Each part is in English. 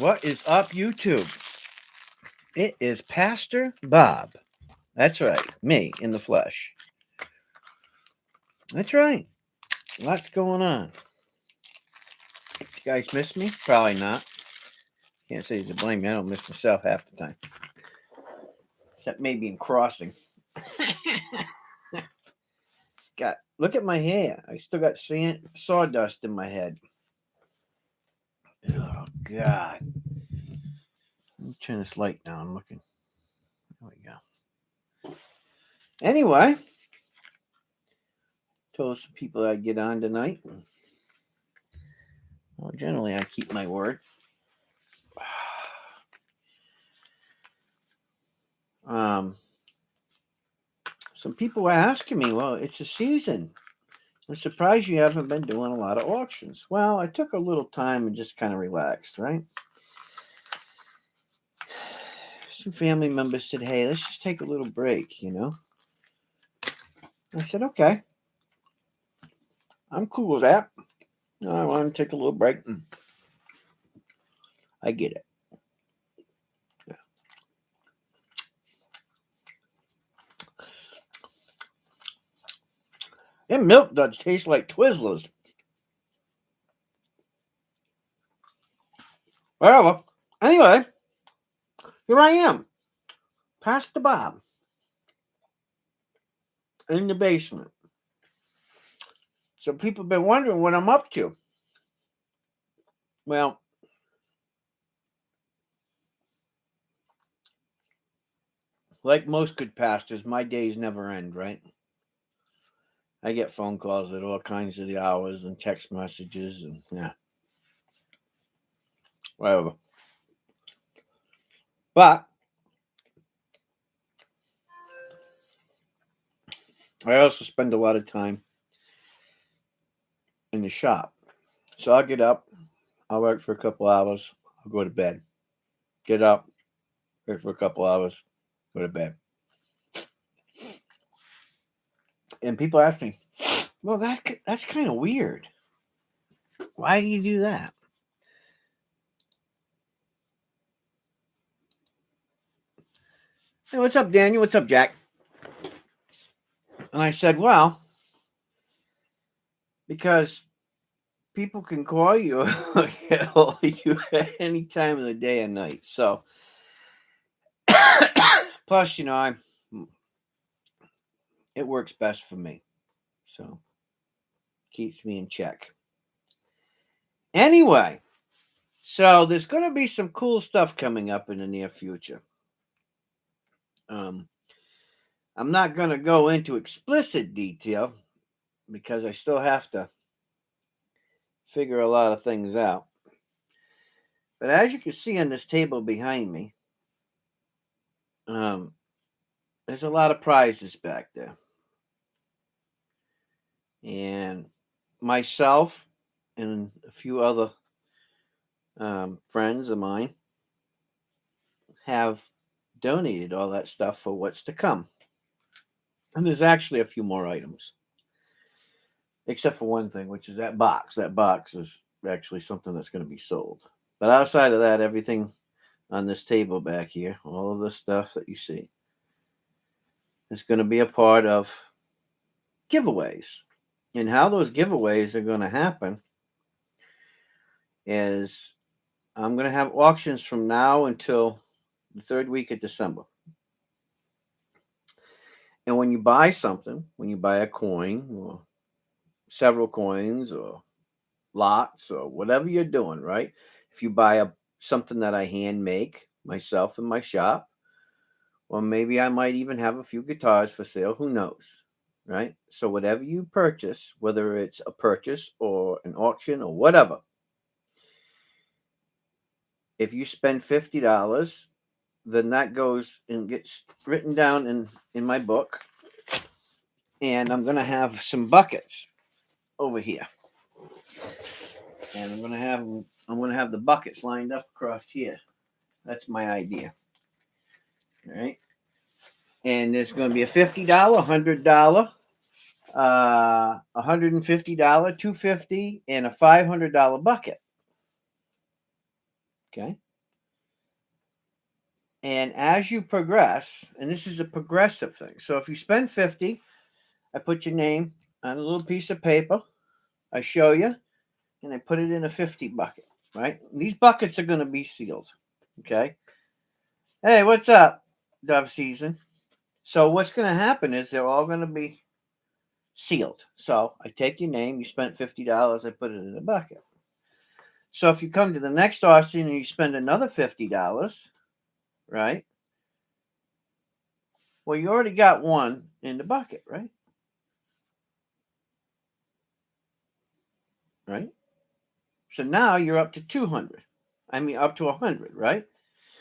What is up, YouTube? It is Pastor Bob. That's right, me in the flesh. That's right. Lots going on. You guys miss me? Probably not. Can't say to blame me. I don't miss myself half the time. Except maybe in crossing. Look at my hair. I still got sawdust in my head. Oh God. Let me turn this light down. I'm looking. There we go. Anyway, told some people I'd get on tonight. Well, generally I keep my word. Some people were asking me, well, it's a season. I'm surprised you haven't been doing a lot of auctions. Well, I took a little time and just kind of relaxed, right? Some family members said, hey, let's just take a little break, I said, okay. I'm cool with that. I want to take a little break. I get it. Yeah. And milk does taste like Twizzlers. Well, anyway, here I am. Pastor Bob. In the basement. So people have been wondering what I'm up to. Well, like most good pastors, my days never end, right? I get phone calls at all kinds of the hours and text messages and whatever. But I also spend a lot of time in the shop. So I'll get up, I'll work for a couple hours, I'll go to bed. Get up, work for a couple hours, go to bed. And people ask me, well, that's kind of weird. Why do you do that? Hey, what's up, Daniel? What's up, Jack? And I said, well, because people can call you get hold of you at any time of the day and night. So, plus, it works best for me. So, keeps me in check. Anyway, so there's going to be some cool stuff coming up in the near future. I'm not going to go into explicit detail because I still have to figure a lot of things out. But as you can see on this table behind me, there's a lot of prizes back there. And myself and a few other friends of mine have donated all that stuff for what's to come. And there's actually a few more items. Except for one thing, which is that box. That box is actually something that's going to be sold. But outside of that, everything on this table back here, all of the stuff that you see, is going to be a part of giveaways. And how those giveaways are going to happen is I'm going to have auctions from now until the third week of December. And when you buy something, when you buy a coin or several coins or lots or whatever you're doing, right? If you buy something that I hand make myself in my shop, or maybe I might even have a few guitars for sale, who knows, right? So whatever you purchase, whether it's a purchase or an auction or whatever, if you spend $50, then that goes and gets written down in my book. And I'm going to have some buckets over here. And I'm going to have the buckets lined up across here. That's my idea. All right. And there's going to be a $50, $100, $150, $250, and a $500 bucket. Okay. And as you progress, and this is a progressive thing. So if you spend 50, I put your name on a little piece of paper. I show you, and I put it in a 50 bucket, right? These buckets are going to be sealed. Okay. Hey, what's up, Dove Season? So what's going to happen is they're all going to be sealed. So I take your name, you spent $50, I put it in a bucket. So if you come to the next auction and you spend another $50, right? Well, you already got one in the bucket, right? Right? So now you're up to 200. I mean, up to 100, right?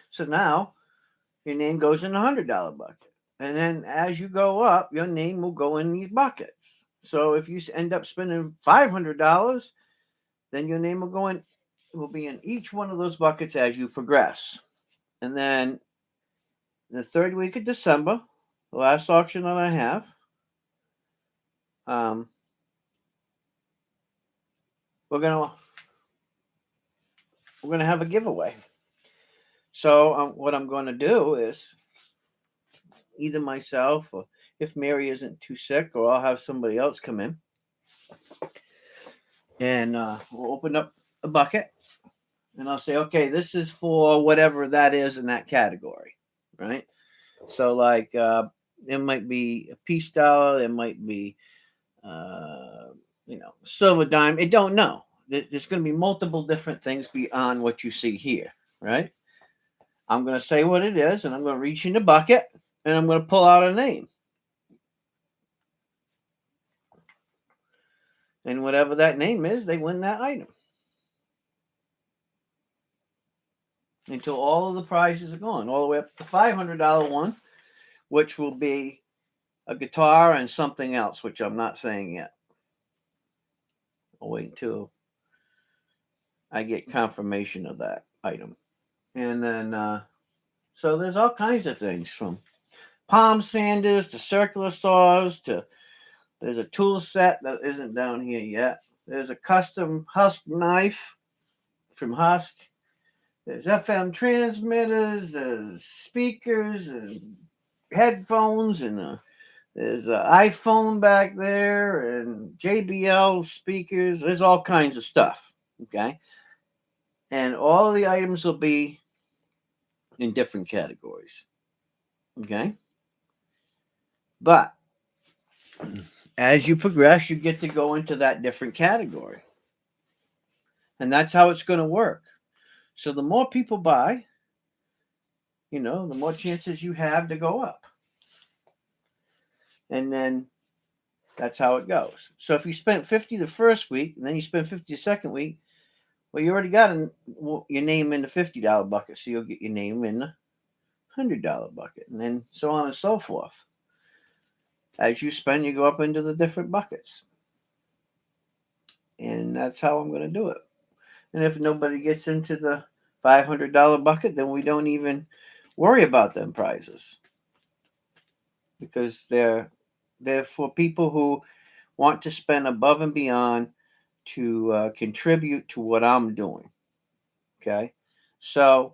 So now your name goes in a $100 bucket. And then as you go up, your name will go in these buckets. So if you end up spending $500, then your name will be in each one of those buckets as you progress. And then the third week of December, the last auction that I have, um, we're gonna have a giveaway. So what I'm going to do is either myself, or if Mary isn't too sick, or I'll have somebody else come in, and we'll open up a bucket, and I'll say, okay, this is for whatever that is in that category, right? So like it might be a peace dollar, it might be silver dime. I don't know. There's going to be multiple different things beyond what you see here, right? I'm going to say what it is, and I'm going to reach in the bucket, and I'm going to pull out a name. And whatever that name is, they win that item. Until all of the prizes are gone, all the way up to the $500 one, which will be a guitar and something else, which I'm not saying yet. I'll wait until I get confirmation of that item. And then, so there's all kinds of things, from palm sanders to circular saws to there's a tool set that isn't down here yet. There's a custom Husk knife from Husk. There's FM transmitters, there's speakers and headphones, and there's an iPhone back there and JBL speakers. There's all kinds of stuff, okay? And all of the items will be in different categories, okay? But as you progress, you get to go into that different category. And that's how it's going to work. So the more people buy, the more chances you have to go up. And then that's how it goes. So if you spent 50 the first week, and then you spend 50 the second week, well, you already got your name in the $50 bucket, so you'll get your name in the $100 bucket, and then so on and so forth. As you spend, you go up into the different buckets. And that's how I'm going to do it. And if nobody gets into the $500 bucket, then we don't even worry about them prizes, because they're for people who want to spend above and beyond to contribute to what I'm doing. Okay, so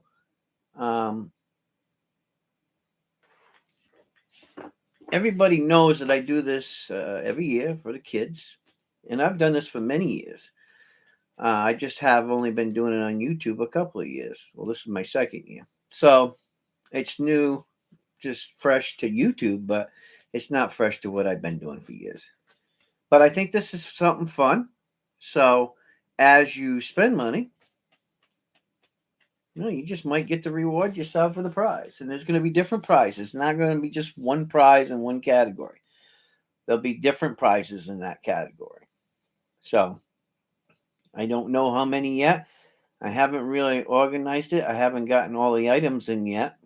everybody knows that I do this every year for the kids, and I've done this for many years. I just have only been doing it on YouTube a couple of years. Well, this is my second year, so it's new, just fresh to YouTube, but it's not fresh to what I've been doing for years. But I think this is something fun. So as you spend money, you just might get to reward yourself with a prize. And there's going to be different prizes. It's not going to be just one prize in one category. There'll be different prizes in that category. So I don't know how many yet. I haven't really organized it. I haven't gotten all the items in yet.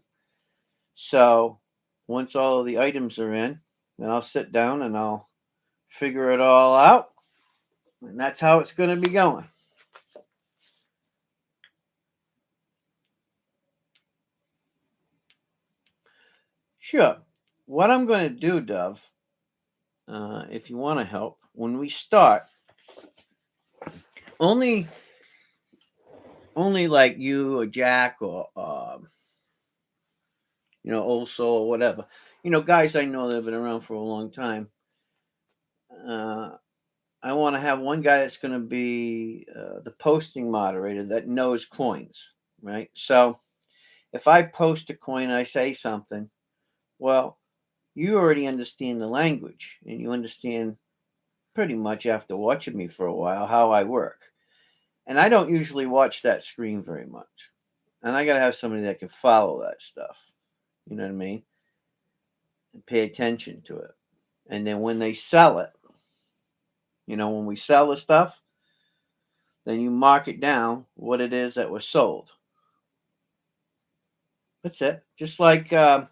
So once all of the items are in, then I'll sit down and I'll figure it all out. And that's how it's going to be going. Sure. What I'm going to do, Dove, if you want to help, when we start, only like you or Jack or Old soul or whatever. Guys I know that have been around for a long time. I want to have one guy that's going to be the posting moderator that knows coins, right? So if I post a coin and I say something, well, you already understand the language and you understand pretty much after watching me for a while how I work. And I don't usually watch that screen very much. And I got to have somebody that can follow that stuff. You know what I mean? And pay attention to it. And then when they sell it, when we sell the stuff, then you mark it down what it is that was sold. That's it. Just like Lady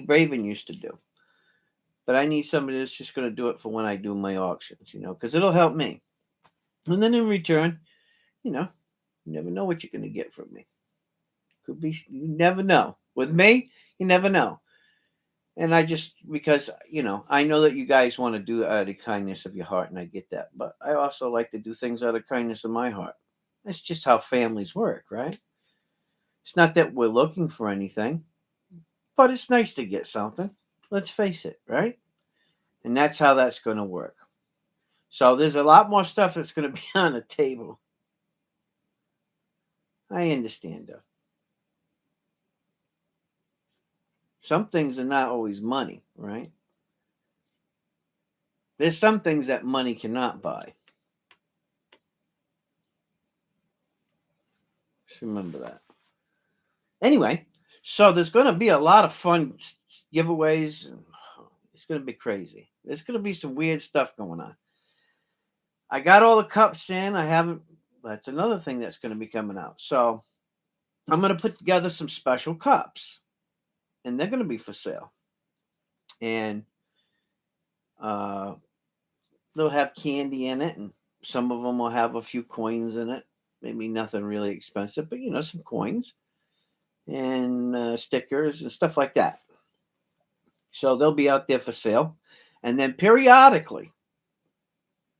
Braven used to do. But I need somebody that's just going to do it for when I do my auctions, because it'll help me. And then in return, you never know what you're going to get from me. Could be, you never know. With me, you never know. And I just, because, I know that you guys want to do it out of the kindness of your heart, and I get that. But I also like to do things out of kindness of my heart. That's just how families work, right? It's not that we're looking for anything, but it's nice to get something. Let's face it, right? And that's how that's going to work. So there's a lot more stuff that's going to be on the table. I understand, though. Some things are not always money, right? There's some things that money cannot buy. Just remember that. Anyway, so there's going to be a lot of fun giveaways. It's going to be crazy. There's going to be some weird stuff going on. I got all the cups in. I haven't. That's another thing that's going to be coming out. So I'm going to put together some special cups, and they're going to be for sale. And they'll have candy in it, and some of them will have a few coins in it. Maybe nothing really expensive, but some coins and stickers and stuff like that. So they'll be out there for sale. And then periodically,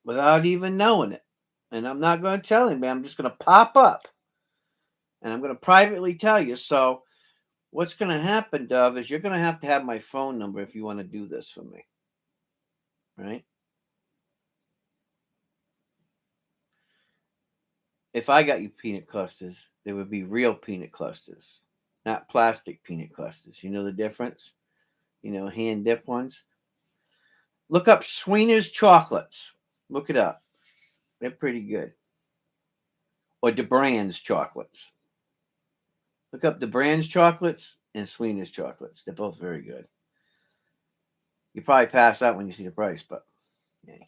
without even knowing it, and I'm not going to tell anybody, I'm just going to pop up and I'm going to privately tell you. So what's going to happen, Dove, is you're going to have my phone number if you want to do this for me. Right? If I got you peanut clusters, they would be real peanut clusters, not plastic peanut clusters. You know the difference? Hand dip ones. Look up Sweeney's chocolates. Look it up. They're pretty good. Or DeBrand's chocolates. Look up DeBrand's chocolates and Sweeney's chocolates. They're both very good. You probably pass out when you see the price, but yeah.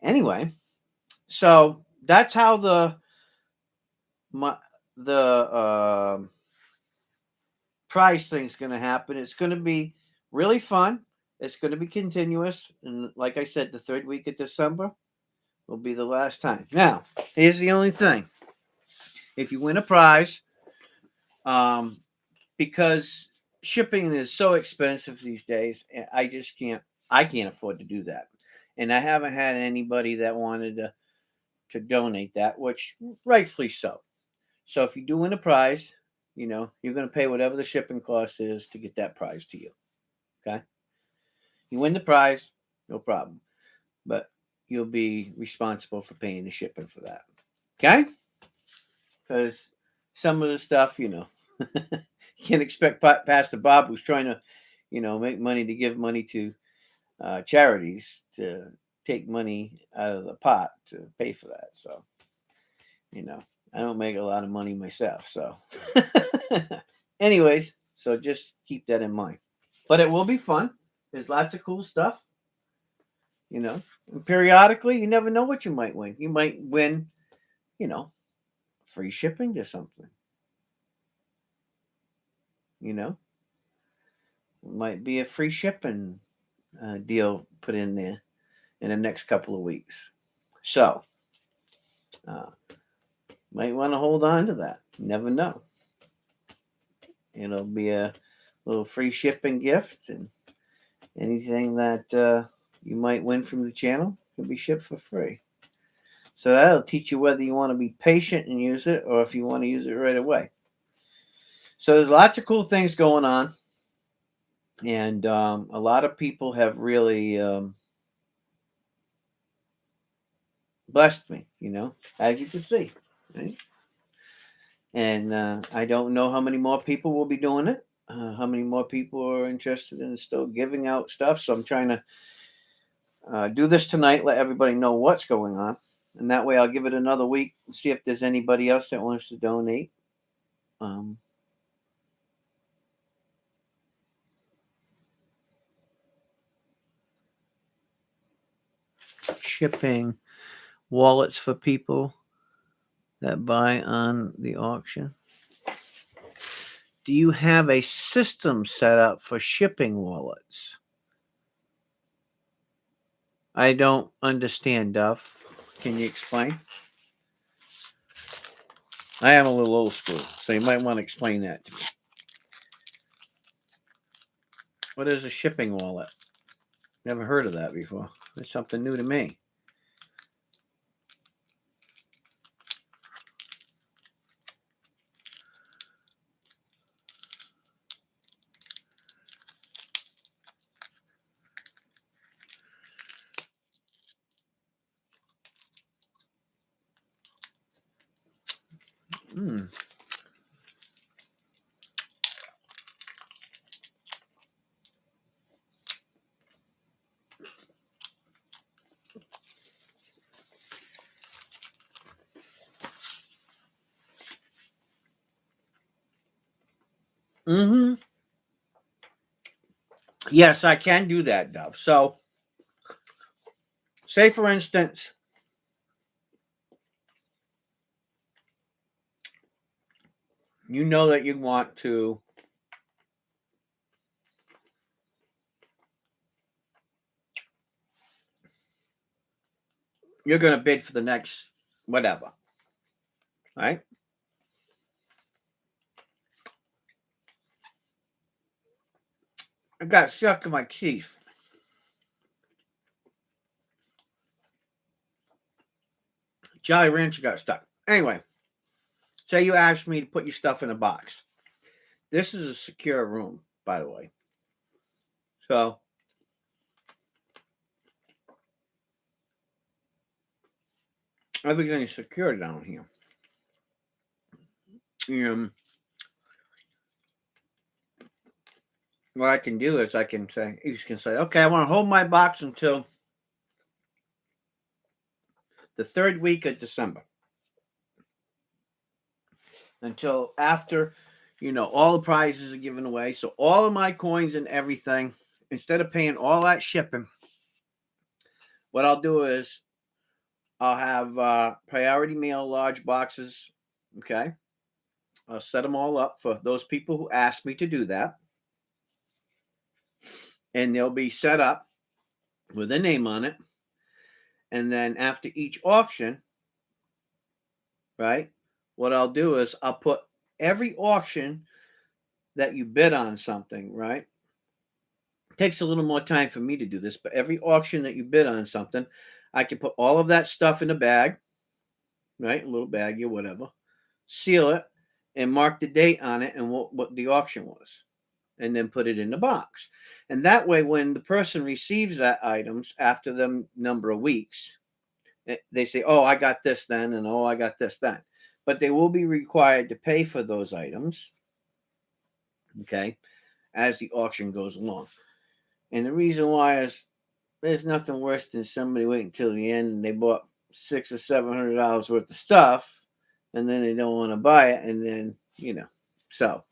Anyway, so that's how the prize thing's going to happen. It's going to be really fun. It's going to be continuous. And like I said, the third week of December will be the last time. Now, here's the only thing. If you win a prize, because shipping is so expensive these days, I can't afford to do that. And I haven't had anybody that wanted to donate that, which rightfully so. So if you do win a prize, you're going to pay whatever the shipping cost is to get that prize to you. Okay? You win the prize, no problem. But you'll be responsible for paying the shipping for that. Okay? Because some of the stuff, you can't expect Pastor Bob, who's trying to, make money to give money to charities, to take money out of the pot to pay for that. So, I don't make a lot of money myself. So, anyways, so just keep that in mind. But it will be fun. There's lots of cool stuff. And periodically, you never know what you might win. You might win, free shipping to something. It might be a free shipping deal put in there in the next couple of weeks. So, might want to hold on to that. You never know. It'll be a little free shipping gift, and anything that you might win from the channel can be shipped for free. So that'll teach you whether you want to be patient and use it or if you want to use it right away. So there's lots of cool things going on. And a lot of people have really blessed me, as you can see. Right? And I don't know how many more people will be doing it, how many more people are interested in still giving out stuff. So I'm trying to do this tonight, let everybody know what's going on. And that way I'll give it another week and see if there's anybody else that wants to donate. Um, Shipping wallets for people that buy on the auction. Do you have a system set up for shipping wallets? I don't understand, Duff. Can you explain? I am a little old school, so you might want to explain that to me. What is a shipping wallet? Never heard of that before. It's something new to me. Hmm. Mm-hmm. Yes, I can do that, Dove. So, say for instance, you know that you want to you're going to bid for the next whatever, right? I got stuck in my teeth. Jolly Rancher got stuck. Anyway, say you asked me to put your stuff in a box. This is a secure room, by the way. So, everything is secure down here. What I can do is you can say, okay, I want to hold my box until the third week of December. Until after, all the prizes are given away. So all of my coins and everything, instead of paying all that shipping, what I'll do is I'll have priority mail large boxes. Okay. I'll set them all up for those people who ask me to do that. And they'll be set up with a name on it. And then after each auction, right, what I'll do is I'll put every auction that you bid on something, right? It takes a little more time for me to do this, but every auction that you bid on something, I can put all of that stuff in a bag, right? A little baggie or whatever, seal it, and mark the date on it and what the auction was, and then put it in the box. And that way, when the person receives that items after the number of weeks, they say, oh, I got this then, and oh, I got this then. But they will be required to pay for those items, okay, as the auction goes along. And the reason why is there's nothing worse than somebody waiting until the end and they bought $600 or $700 worth of stuff and then they don't want to buy it. And then, so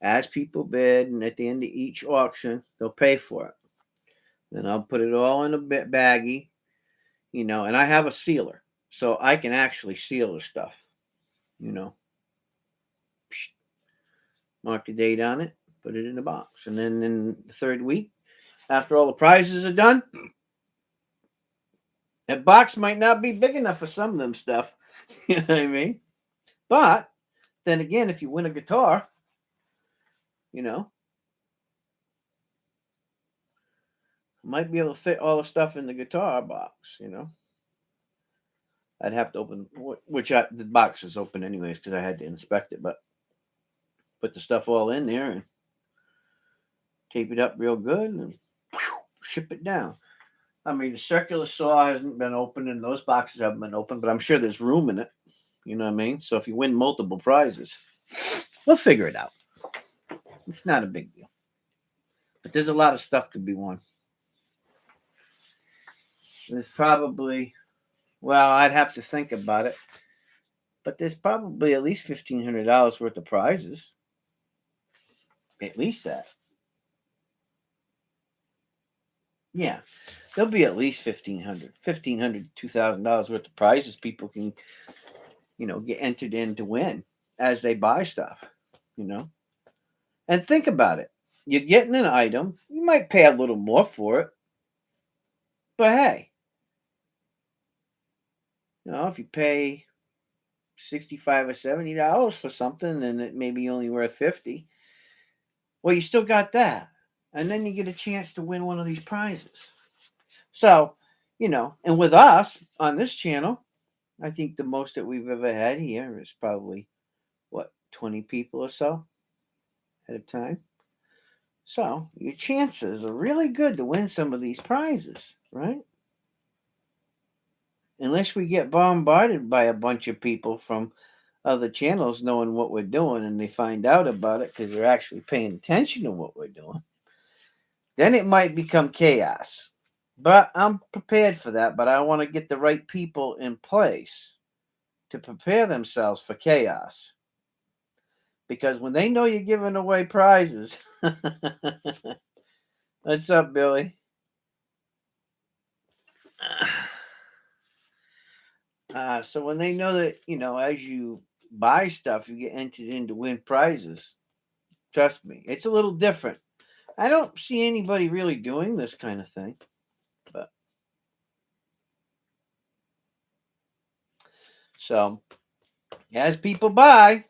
as people bid and at the end of each auction, they'll pay for it. Then I'll put it all in a baggie, and I have a sealer. So I can actually seal the stuff, mark the date on it, put it in the box. And then in the third week, after all the prizes are done, that box might not be big enough for some of them stuff. You know what I mean? But then again, if you win a guitar, might be able to fit all the stuff in the guitar box, I'd have to open, the box is open anyways because I had to inspect it, but put the stuff all in there and tape it up real good and ship it down. I mean, the circular saw hasn't been opened and those boxes haven't been opened, but I'm sure there's room in it. You know what I mean? So if you win multiple prizes, we'll figure it out. It's not a big deal. But there's a lot of stuff to be won. There's probably, well, I'd have to think about it, but there's probably at least $1,500 worth of prizes. At least that. Yeah, there'll be at least $1,500 to $2,000 worth of prizes people can, get entered in to win as they buy stuff, And think about it. You're getting an item. You might pay a little more for it. But hey, if you pay $65 or $70 for something and it may be only worth $50, well, you still got that. And then you get a chance to win one of these prizes. So, and with us on this channel, I think the most that we've ever had here is probably, 20 people or so at a time. So your chances are really good to win some of these prizes, right? Unless we get bombarded by a bunch of people from other channels knowing what we're doing and they find out about it because they're actually paying attention to what we're doing, then it might become chaos. But I'm prepared for that, but I want to get the right people in place to prepare themselves for chaos. Because when they know you're giving away prizes, what's up, Billy? So when they know that, as you buy stuff, you get entered in to win prizes, trust me, it's a little different. I don't see anybody really doing this kind of thing. But so as people buy,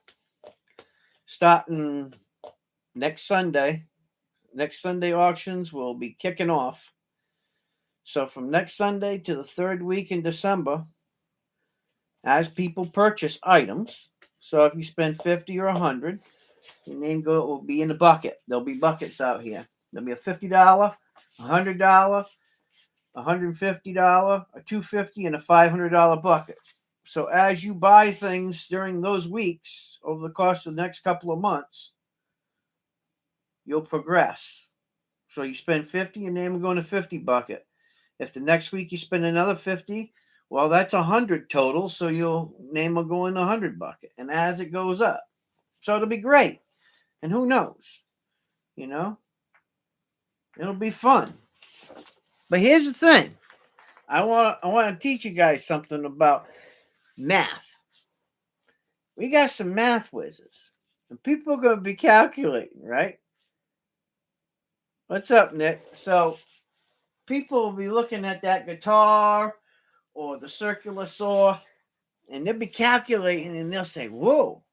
starting next Sunday auctions will be kicking off. So from next Sunday to the third week in December, as people purchase items, so if you spend 50 or 100, your name will be in the bucket. There'll be buckets out here. There'll be a $50, $100, $150, a $250, and a $500 bucket. So as you buy things during those weeks, over the course of the next couple of months, you'll progress. So you spend 50, your name will go in a 50 bucket. If the next week you spend another 50, well, that's 100 total, so your name will go in the 100 bucket. And as it goes up, so it'll be great. And who knows? It'll be fun. But here's the thing. I want to teach you guys something about math. We got some math whizzes. And people are going to be calculating, right? What's up, Nick? So people will be looking at that guitar or the circular saw, and they'll be calculating, and they'll say, whoa,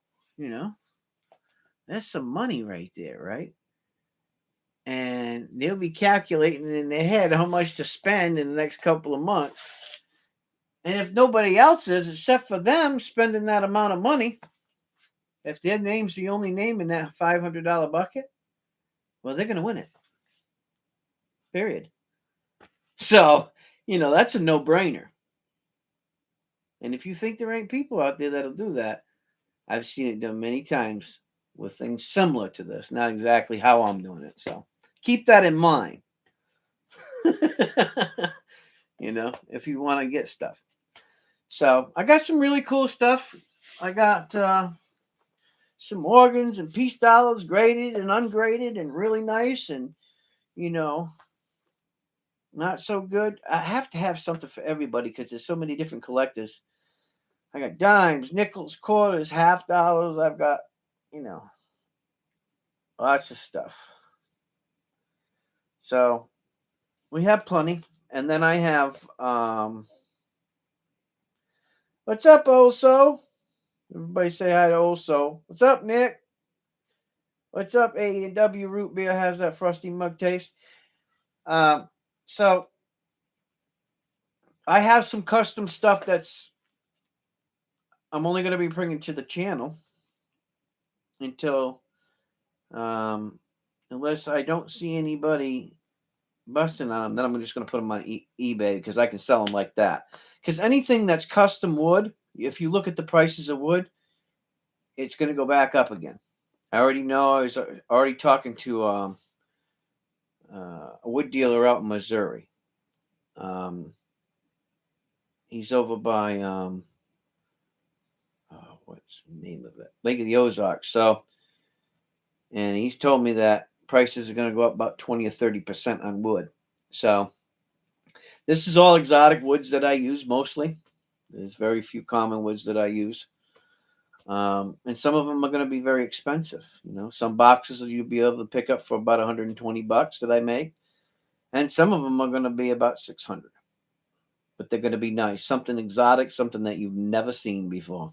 that's some money right there, right? And they'll be calculating in their head how much to spend in the next couple of months. And if nobody else is, except for them spending that amount of money, if their name's the only name in that $500 bucket, well, they're going to win it. Period. So, that's a no-brainer. And if you think there ain't people out there that'll do that, I've seen it done many times with things similar to this. Not exactly how I'm doing it. So keep that in mind. If you want to get stuff. So I got some really cool stuff. I got some organs and peace dollars, graded and ungraded and really nice and, not so good. I have to have something for everybody because there's so many different collectors. I got dimes, nickels, quarters, half dollars. I've got, lots of stuff. So we have plenty. And then I have, what's up, Oso? Everybody say hi to Oso. What's up, Nick? What's up, A&W Root Beer has that frosty mug taste. So I have some custom stuff that's I'm only going to be bringing to the channel until, unless I don't see anybody busting on them, then I'm just going to put them on eBay because I can sell them like that. Because anything that's custom wood, if you look at the prices of wood, it's going to go back up again. I already know. I was already talking to a wood dealer out in Missouri. He's over by what's the name of it? Lake of the Ozarks. So, and he's told me that prices are going to go up about 20 or 30% on wood. So, this is all exotic woods that I use mostly. There's very few common woods that I use. And some of them are going to be very expensive. Some boxes you'll be able to pick up for about $120 that I make. And some of them are going to be about 600. But they're going to be nice. Something exotic, something that you've never seen before.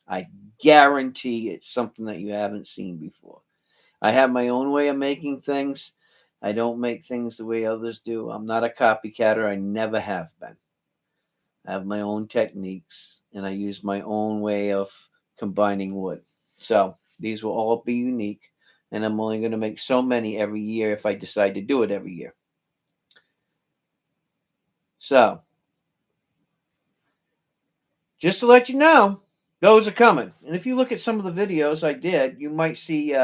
I guarantee it's something that you haven't seen before. I have my own way of making things. I don't make things the way others do. I'm not a copycatter. I never have been. I have my own techniques, and I use my own way of combining wood. So these will all be unique, and I'm only going to make so many every year if I decide to do it every year. So, just to let you know, those are coming. And if you look at some of the videos I did, you might see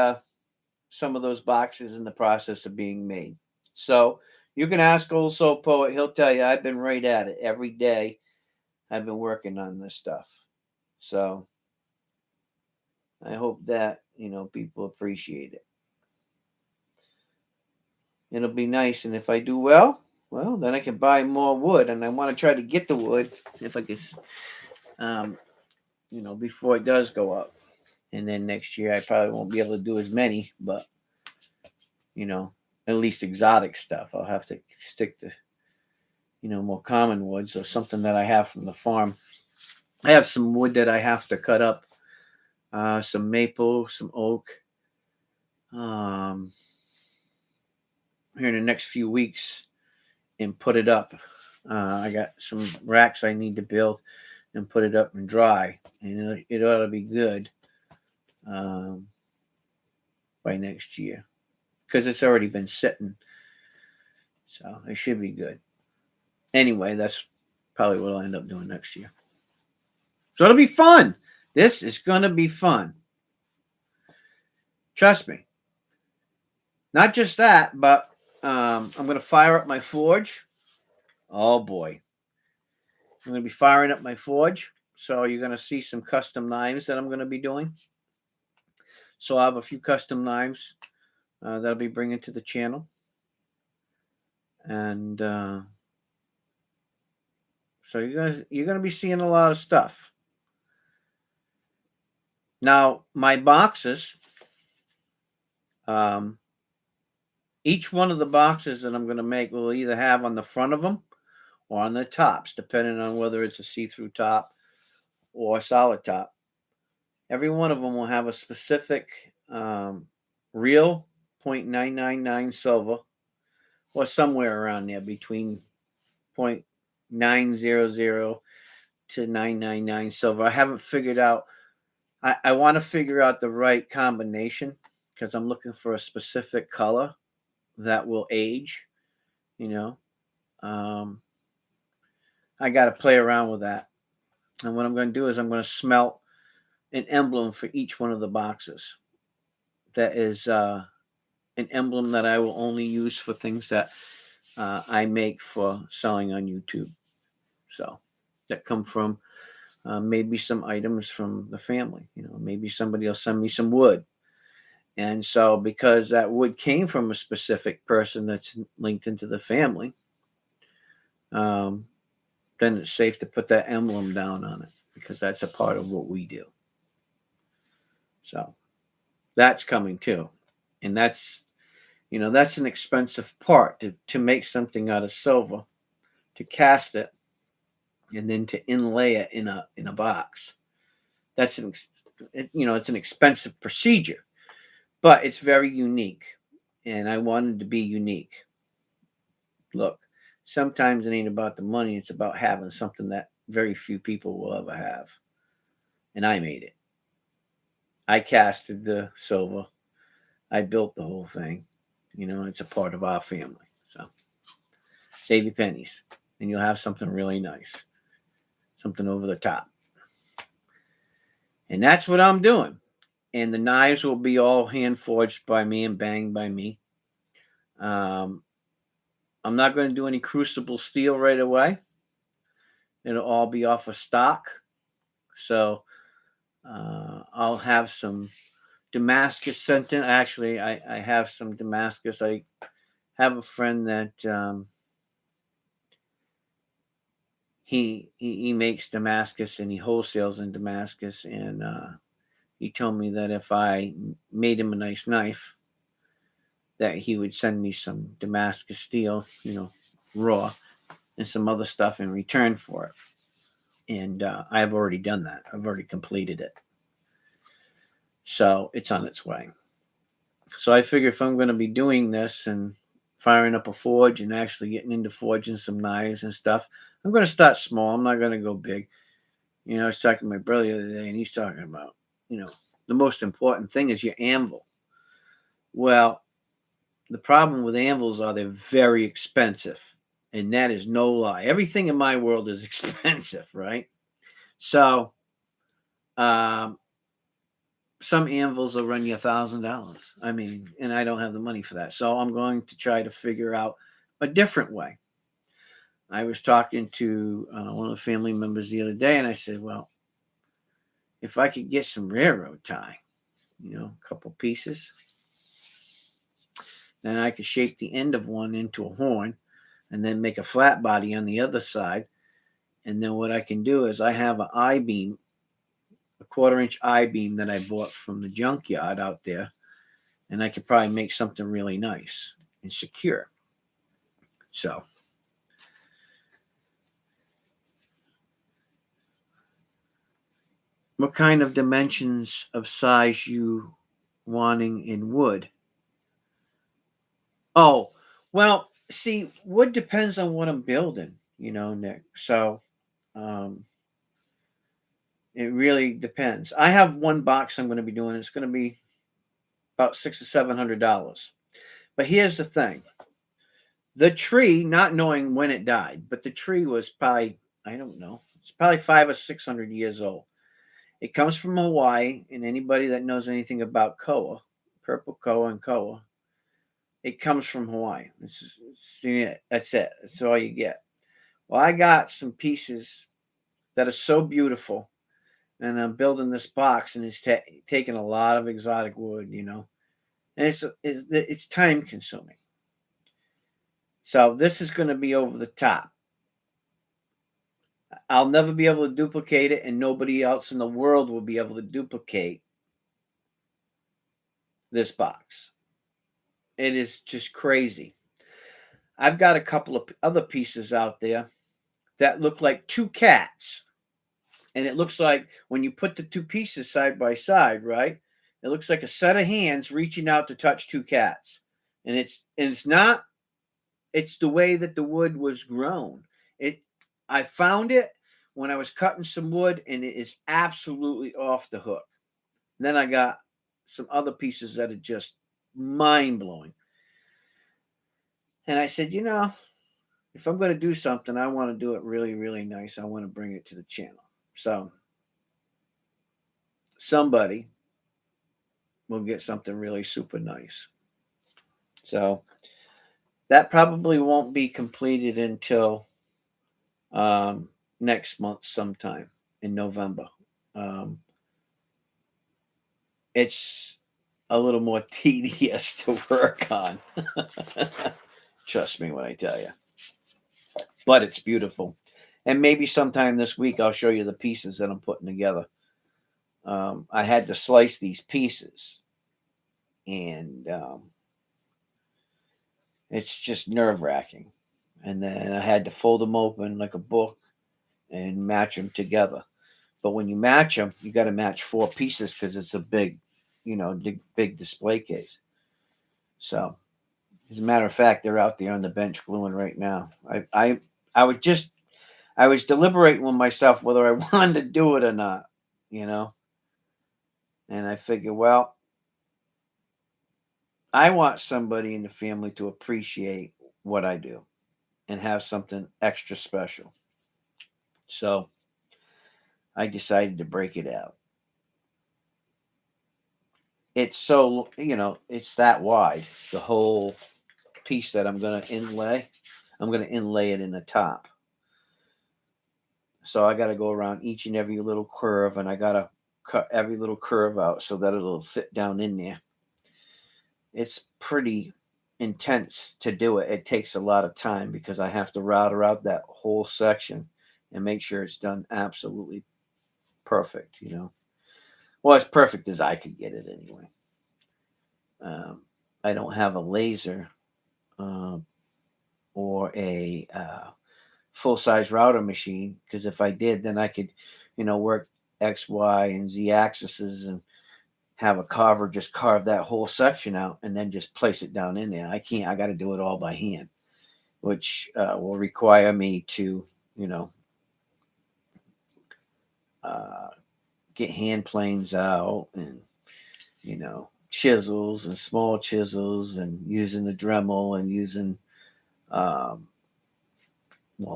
some of those boxes in the process of being made. So you can ask Old Soul Poet. He'll tell you I've been right at it every day. I've been working on this stuff. So I hope that, people appreciate it. It'll be nice. And if I do well, then I can buy more wood. And I want to try to get the wood if I can, before it does go up. And then next year I probably won't be able to do as many, but, at least exotic stuff. I'll have to stick to, more common woods or something that I have from the farm. I have some wood that I have to cut up, some maple, some oak. Here in the next few weeks and put it up. I got some racks I need to build and put it up and dry. And it ought to be good by next year because it's already been sitting. So it should be good. Anyway, that's probably what I'll end up doing next year. So it'll be fun. This is going to be fun. Trust me. Not just that, but I'm going to fire up my forge. Oh, boy. I'm going to be firing up my forge. So you're going to see some custom knives that I'm going to be doing. So I have a few custom knives that I'll be bringing to the channel. And so you're going to be seeing a lot of stuff. Now, my boxes, each one of the boxes that I'm going to make will either have on the front of them or on the tops, depending on whether it's a see-through top or a solid top. Every one of them will have a specific real 0.999 silver or somewhere around there between 0.900 to 999 silver. I haven't figured out. I want to figure out the right combination because I'm looking for a specific color that will age. I got to play around with that. And what I'm going to do is I'm going to smelt an emblem for each one of the boxes. That is an emblem that I will only use for things that I make for selling on YouTube. So that come from maybe some items from the family. Maybe somebody will send me some wood. And so because that wood came from a specific person that's linked into the family, then it's safe to put that emblem down on it because that's a part of what we do. So that's coming too. And that's an expensive part to make something out of silver, to cast it, and then to inlay it in a box. That's it's an expensive procedure, but it's very unique. And I wanted to be unique. Look, sometimes it ain't about the money. It's about having something that very few people will ever have. and I made it. I casted the silver. I built the whole thing. It's a part of our family. So save your pennies, and you'll have something really nice, something over the top. And that's what I'm doing. And the knives will be all hand forged by me and banged by me. Um, I'm not going to do any crucible steel right away. It'll all be off of stock. So I'll have some Damascus sent in. Actually, I have some Damascus. I have a friend that he makes Damascus and he wholesales in Damascus. And he told me that if I made him a nice knife, that he would send me some Damascus steel, raw, and some other stuff in return for it. And I've already done that. I've already completed it. So it's on its way. So I figure if I'm going to be doing this and firing up a forge and actually getting into forging some knives and stuff, I'm going to start small. I'm not going to go big. I was talking to my brother the other day, and he's talking about, the most important thing is your anvil. Well, the problem with anvils are they're very expensive. And that is no lie. Everything in my world is expensive, right? So, some anvils will run you $1,000. I mean, and I don't have the money for that. So I'm going to try to figure out a different way. I was talking to one of the family members the other day, and I said, well, if I could get some railroad tie, a couple pieces, then I could shape the end of one into a horn and then make a flat body on the other side. And then what I can do is I have an I-beam, a 1/4-inch I-beam that I bought from the junkyard out there. And I could probably make something really nice and secure. So what kind of dimensions of size you wanting in wood? Oh, well, see, wood depends on what I'm building, Nick. So it really depends. I have one box I'm going to be doing. It's going to be about $600 or $700. But here's the thing. The tree, not knowing when it died, but the tree was probably, I don't know, it's probably 500 or 600 years old. It comes from Hawaii, and anybody that knows anything about koa, purple koa and koa, it comes from Hawaii. That's it. That's all you get. Well, I got some pieces that are so beautiful, and I'm building this box, and it's taking a lot of exotic wood, and it's time consuming. So this is going to be over the top. I'll never be able to duplicate it, and nobody else in the world will be able to duplicate this box. It is just crazy. I've got a couple of other pieces out there that look like two cats. And it looks like when you put the two pieces side by side, right? It looks like a set of hands reaching out to touch two cats. And it's not, it's the way that the wood was grown. I found it when I was cutting some wood, and it is absolutely off the hook. And then I got some other pieces that are just mind blowing. And I said, if I'm going to do something, I want to do it really, really nice. I want to bring it to the channel. So somebody will get something really super nice. So that probably won't be completed until next month sometime in November. It's a little more tedious to work on. Trust me when I tell you. But it's beautiful. And maybe sometime this week I'll show you the pieces that I'm putting together. I had to slice these pieces. And it's just nerve-wracking. And then I had to fold them open like a book and match them together. But when you match them, you got to match 4 pieces because it's a big, big display case. So, as a matter of fact, they're out there on the bench gluing right now. I was deliberating with myself whether I wanted to do it or not. you know. And I figure, well, I want somebody in the family to appreciate what I do and have something extra special. So I decided to break it out. It's so, it's that wide, the whole piece that I'm going to inlay. I'm going to inlay it in the top. So I got to go around each and every little curve, and I got to cut every little curve out so that it'll fit down in there. It's pretty intense to do it. It takes a lot of time because I have to router out that whole section and make sure it's done absolutely perfect, Well, as perfect as I could get it anyway. I don't have a laser or a full size router machine, because if I did, then I could, work X, Y, and Z axes and have a carver just carve that whole section out and then just place it down in there. I can't. I got to do it all by hand, which will require me to, uh, get hand planes out and, chisels and small chisels and using the Dremel and using, well,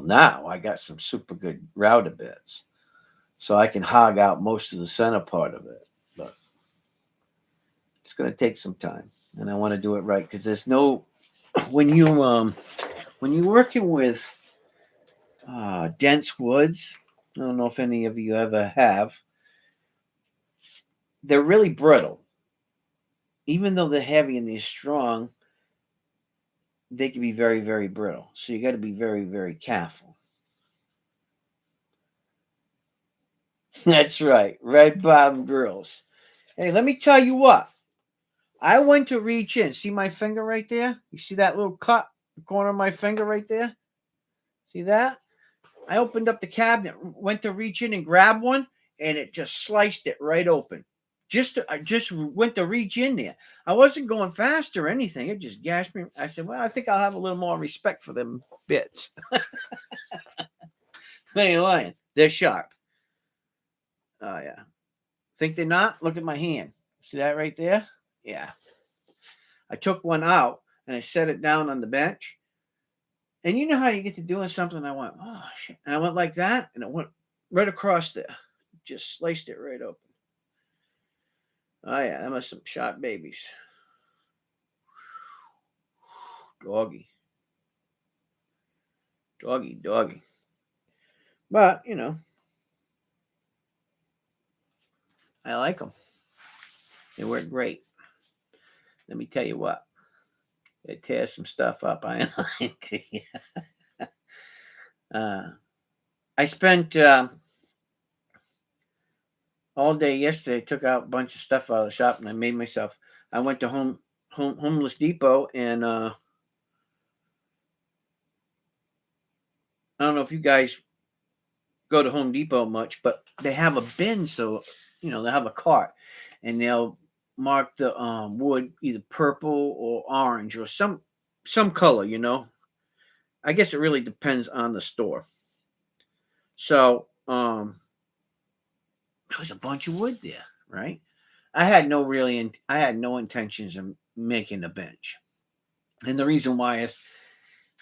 now I got some super good router bits, so I can hog out most of the center part of it. But it's going to take some time, and I want to do it right, because there's no when you're working with dense woods. I don't know if any of you ever have. They're really brittle, even though they're heavy and they're strong. They can be very, very brittle. So you got to be very, very careful. That's right, red bottom girls. Hey, let me tell you what. I went to reach in. See my finger right there? You see that little cut, the corner of my finger right there? See that? I opened up the cabinet, went to reach in and grab one, and it just sliced it right open. I just went to reach in there. I wasn't going fast or anything. It just gashed me. I said, well, I think I'll have a little more respect for them bits. They ain't lying. They're sharp. Oh, yeah. Think they're not? Look at my hand. See that right there? Yeah. I took one out and I set it down on the bench. And you know how you get to doing something? I went, oh, shit. And I went like that, and it went right across there. Just sliced it right open. Oh, yeah. That must have some sharp babies. Doggy. Doggy. But, I like them. They work great. Let me tell you what. It tears some stuff up. I ain't lying to you. I spent all day yesterday. Took out a bunch of stuff out of the shop, and I made myself. I went to Homeless Depot, and I don't know if you guys go to Home Depot much, but they have a bin, so they have a cart, and they'll mark the wood either purple or orange or some color. I guess it really depends on the store. So there was a bunch of wood there, right? I had no intentions of making a bench, and the reason why is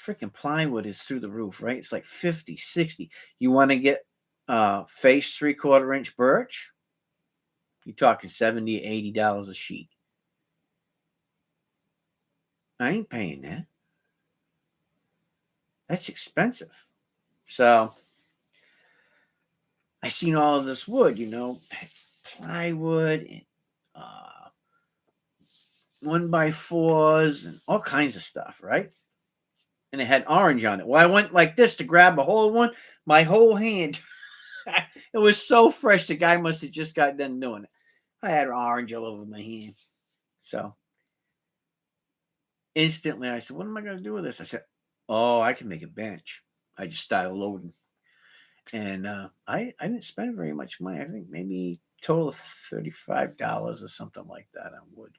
freaking plywood is through the roof, right? It's like 50, 60. You want to get face 3/4 inch birch, you're talking $70, $80 a sheet. I ain't paying that. That's expensive. So I seen all of this wood, plywood and 1x4s and all kinds of stuff, right? And it had orange on it. Well, I went like this to grab a whole one. My whole hand, it was so fresh. The guy must have just got done doing it. I had orange all over my hand. So instantly I said, what am I going to do with this? I said, oh, I can make a bench. I just started loading. And I didn't spend very much money. I think maybe total of $35 or something like that on wood,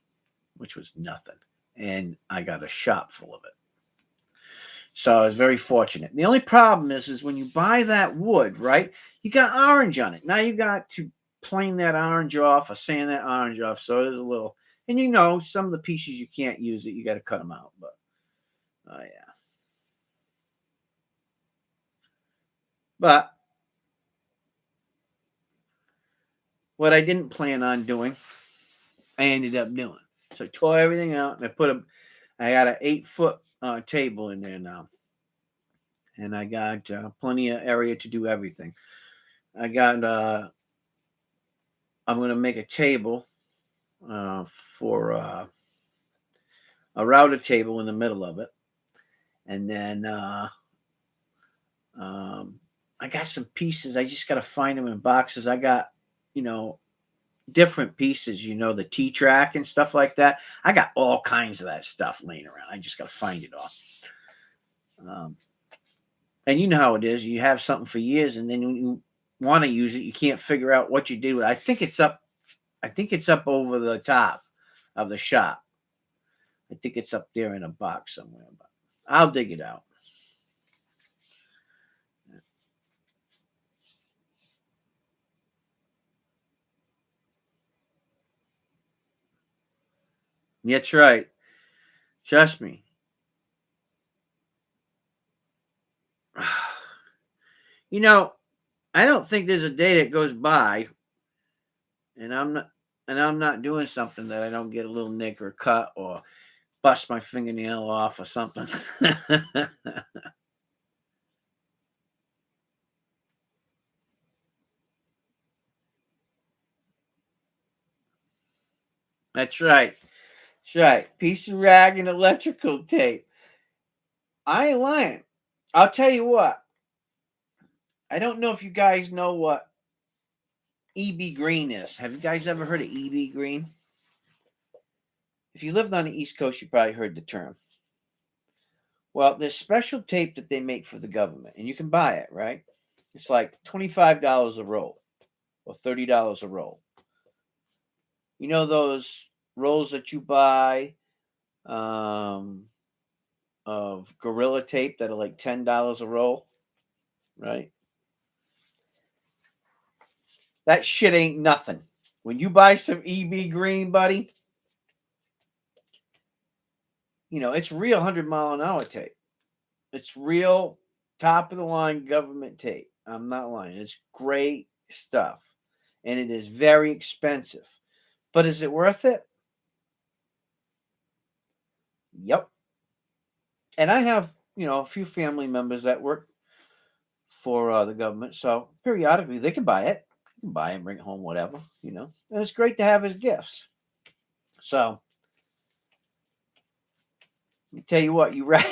which was nothing. And I got a shop full of it. So I was very fortunate. The only problem is when you buy that wood, right? You got orange on it. Now you got to plane that orange off or sand that orange off. So there's a little, and you know, some of the pieces you can't use it. You got to cut them out. But oh yeah. But what I didn't plan on doing, I ended up doing. So I tore everything out and I got an 8-foot table in there now. And I got plenty of area to do everything. I got, I'm going to make a table for a router table in the middle of it. And then I got some pieces. I just got to find them in boxes. I got, you know, different pieces, you know, the T-track and stuff like that. I got all kinds of that stuff laying around. I just got to find it all. And you know how it is. You have something for years, and then when you want to use it, you can't figure out what you did with it. I think it's up over the top of the shop. I think it's up there in a box somewhere, but I'll dig it out. That's right. Trust me. You know, I don't think there's a day that goes by and I'm not doing something that I don't get a little nick or cut or bust my fingernail off or something. That's right. That's right. Piece of rag and electrical tape. I ain't lying. I'll tell you what. I don't know if you guys know what EB green is. Have you guys ever heard of EB green? If you lived on the East Coast, you probably heard the term. Well, there's special tape that they make for the government, and you can buy it, right? It's like $25 a roll or $30 a roll. You know those rolls that you buy of Gorilla Tape that are like $10 a roll, right? That shit ain't nothing. When you buy some EB green, buddy, you know, it's real 100-mile-an-hour tape. It's real top of the line government tape. I'm not lying. It's great stuff. And it is very expensive. But is it worth it? Yep. And I have, you know, a few family members that work for the government. So periodically they can buy it. You can buy it and bring it home, whatever, you know. And it's great to have as gifts. So let me tell you what, you right.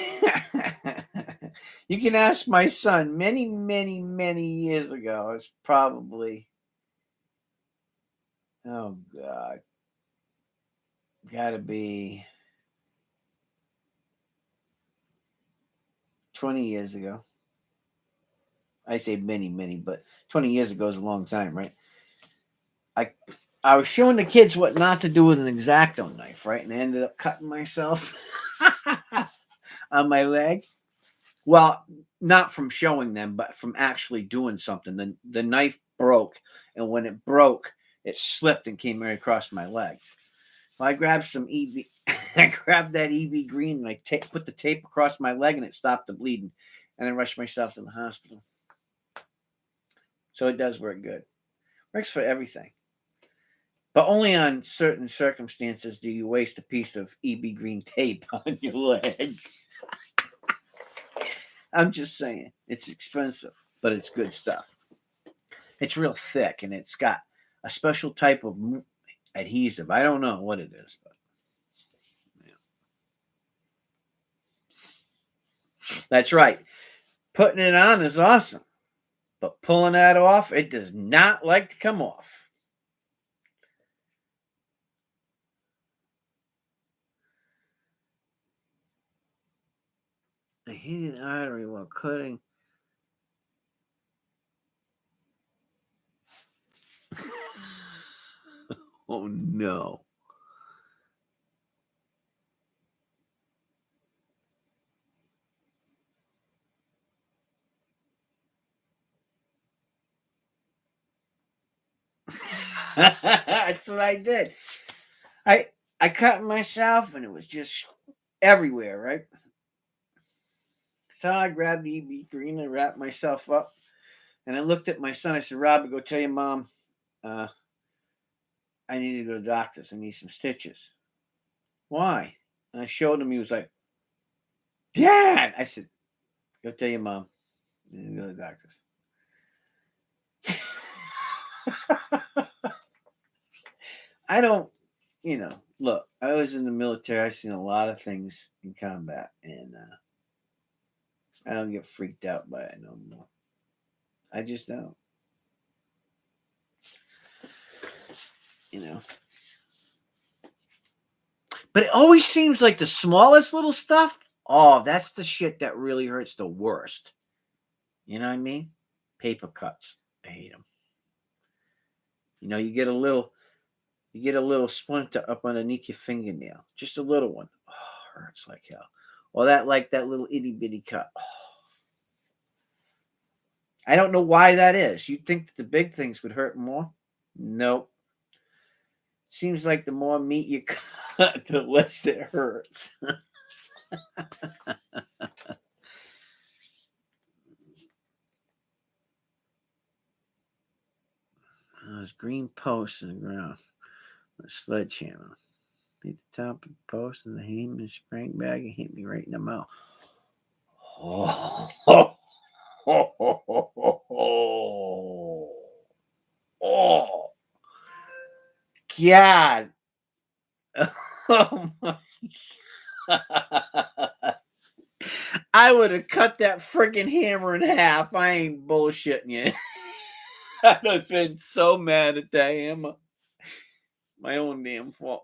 You can ask my son many, many, many years ago. It's probably, oh God, gotta be 20 years ago. I say many, many, but 20 years ago is a long time, right? I was showing the kids what not to do with an X-Acto knife, right? And I ended up cutting myself on my leg. Well, not from showing them, but from actually doing something. The knife broke, and when it broke, it slipped and came right across my leg. Well, I grabbed some EV. I grabbed that EV green and I put the tape across my leg, and it stopped the bleeding. And I rushed myself to the hospital. So it does work good. Works for everything. But only on certain circumstances do you waste a piece of EB green tape on your leg. I'm just saying. It's expensive, but it's good stuff. It's real thick, and it's got a special type of adhesive. I don't know what it is, but yeah. That's right. Putting it on is awesome, but pulling that off, it does not like to come off. A heated artery while cutting. Oh no. That's what I did. I cut myself, and it was just everywhere, right? So I grabbed the EB green and wrapped myself up. And I looked at my son. I said, Robbie, go tell your mom uh, I need to go to the doctor's. I need some stitches. Why? And I showed him. He was like, Dad! I said, go tell your mom. I need to go to the doctor's. I don't, look, I was in the military. I've seen a lot of things in combat. And I don't get freaked out by it no more. I just don't. But it always seems like the smallest little stuff. Oh, that's the shit that really hurts the worst. You know what I mean? Paper cuts. I hate them. You get a little splinter up underneath your fingernail. Just a little one. Oh, hurts like hell. Or that little itty bitty cut. Oh. I don't know why that is. You'd think that the big things would hurt more. Nope. Seems like the more meat you cut, the less it hurts. There's green posts in the ground. A sledgehammer. Hit the top of the post and the Heyman sprang back and hit me right in the mouth. Oh, oh, oh, oh, oh, oh, oh. God. Oh my God. I would have cut that freaking hammer in half. I ain't bullshitting you. I'd have been so mad at that hammer. My own damn fault.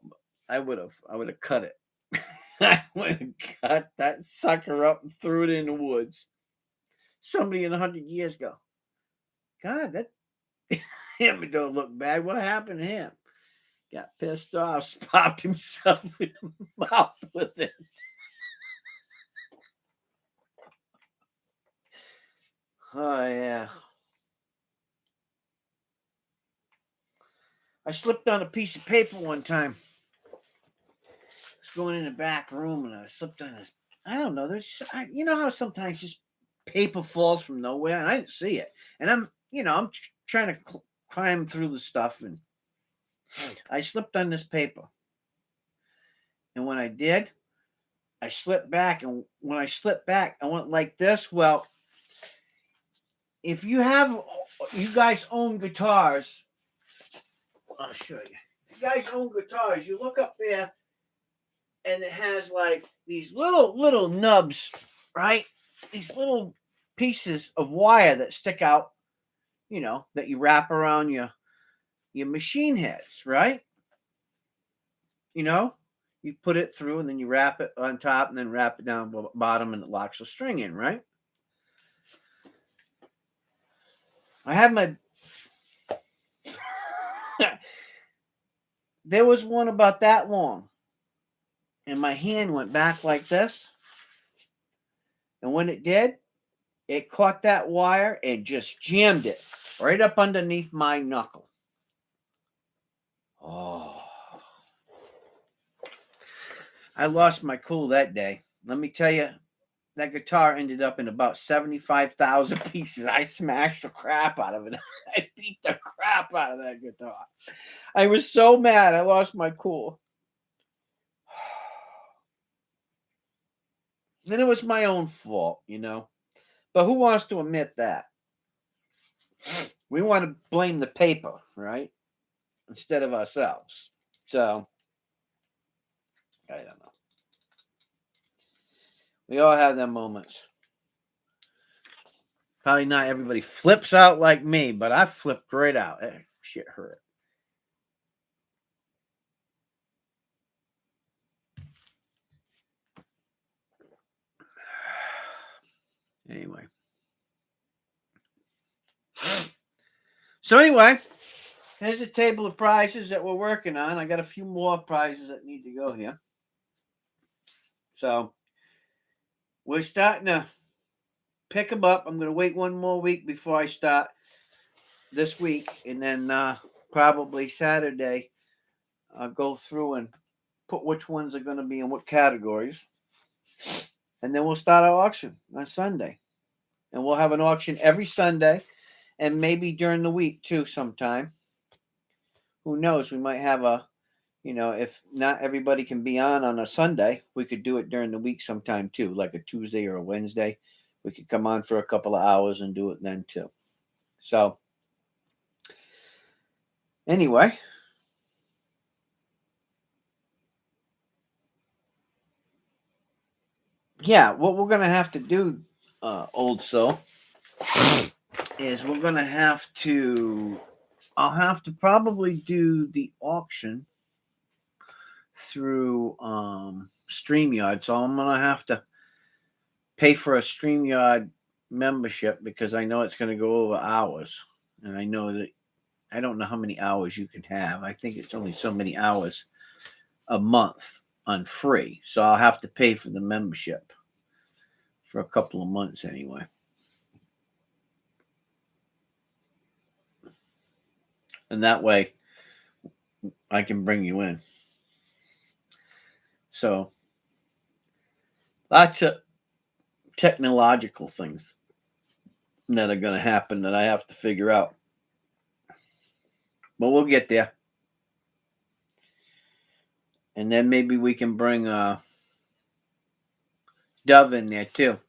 I would have cut it. I would have cut that sucker up and threw it in the woods. Somebody in 100 years ago. God, that hammer don't look bad. What happened to him? Got pissed off, popped himself in the mouth with it. Oh, yeah. I slipped on a piece of paper one time. I was going in the back room and I slipped on this. I don't know. You know how sometimes just paper falls from nowhere and I didn't see it. And I'm trying to climb through the stuff and I slipped on this paper. And when I did, I slipped back. And when I slipped back, I went like this. Well, if you guys own guitars, I'll show you. If you guys own guitars, you look up there and it has like these little nubs, right? These little pieces of wire that stick out, that you wrap around your machine heads, right? You put it through and then you wrap it on top and then wrap it down the bottom and it locks the string in, right? I had my there was one about that long and my hand went back like this. And when it did, it caught that wire and just jammed it right up underneath my knuckle. Oh. I lost my cool that day. Let me tell you, that guitar ended up in about 75,000 pieces. I smashed the crap out of it. I beat the crap out of that guitar. I was so mad. I lost my cool. And it was my own fault, But who wants to admit that? We want to blame the paper, right? Instead of ourselves. So, I don't know. We all have them moments. Probably not everybody flips out like me, but I flipped right out. Shit hurt. Anyway. So anyway, here's a table of prizes that we're working on. I got a few more prizes that need to go here. So we're starting to pick them up. I'm going to wait one more week before I start this week. And then probably Saturday, go through and put which ones are going to be in what categories. And then we'll start our auction on Sunday. And we'll have an auction every Sunday and maybe during the week too sometime. Who knows? We might have if not everybody can be on a Sunday, we could do it during the week sometime too, like a Tuesday or a Wednesday. We could come on for a couple of hours and do it then too. So, anyway. Yeah, what we're going to have to do, Old Soul, is we're going to have to... I'll have to probably do the auction through Streamyard. So I'm going to have to pay for a Streamyard membership because I know it's going to go over hours. And I know that I don't know how many hours you can have. I think it's only so many hours a month on free. So I'll have to pay for the membership for a couple of months anyway. And that way I can bring you in. So lots of technological things that are going to happen that I have to figure out. But we'll get there. And then maybe we can bring Dove in there too.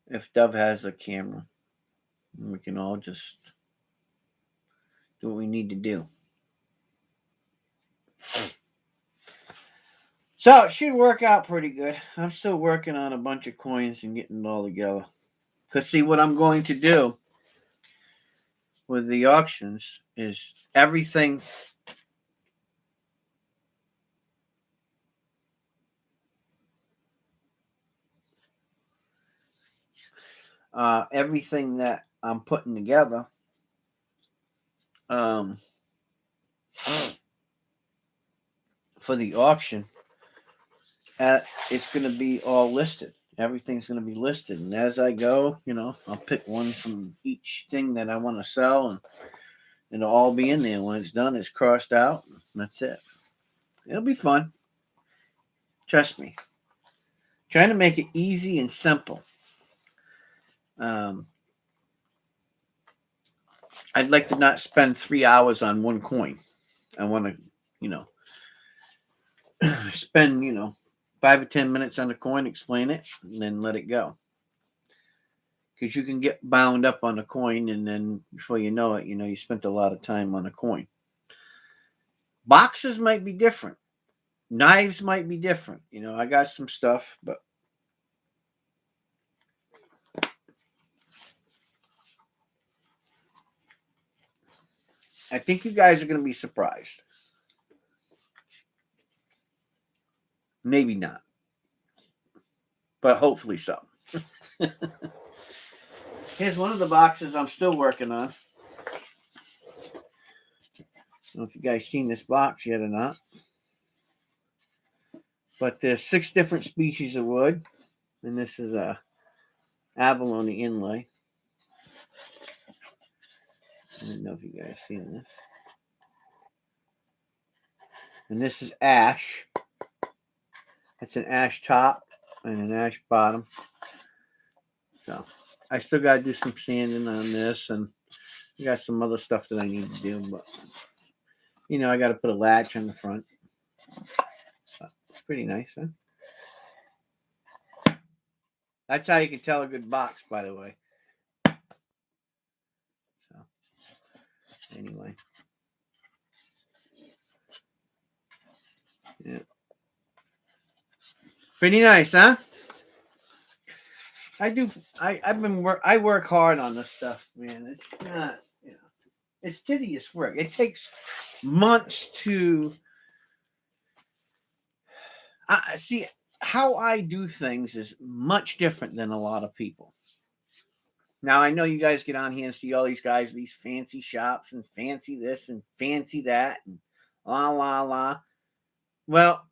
If Dove has a camera, we can all just do what we need to do. So it should work out pretty good. I'm still working on a bunch of coins and getting it all together. Because see, what I'm going to do with the auctions is everything... everything that I'm putting together for the auction, it's going to be all listed. Everything's going to be listed. And as I go, I'll pick one from each thing that I want to sell, and it'll all be in there. When it's done, it's crossed out. That's it. It'll be fun. Trust me. Trying to make it easy and simple. I'd like to not spend 3 hours on one coin. I want to, spend, 5 or 10 minutes on the coin, explain it, and then let it go. Because you can get bound up on a coin, and then before you know it, you spent a lot of time on a coin. Boxes might be different. Knives might be different. I got some stuff, but I think you guys are going to be surprised. Maybe not, but hopefully so. Here's one of the boxes I'm still working on. I don't know if you guys seen this box yet or not. But there's 6 different species of wood. And this is a abalone inlay. I don't know if you guys seen this. And this is ash. It's an ash top and an ash bottom. So I still got to do some sanding on this, and I got some other stuff that I need to do. But, I got to put a latch on the front. So it's pretty nice, huh? That's how you can tell a good box, by the way. So, anyway. Yeah. Pretty nice, huh? I work hard on this stuff, man. It's not, it's tedious work. It takes months to see. How I do things is much different than a lot of people. Now, I know you guys get on here and see all these guys, these fancy shops and fancy this and fancy that and la, la, la. Well,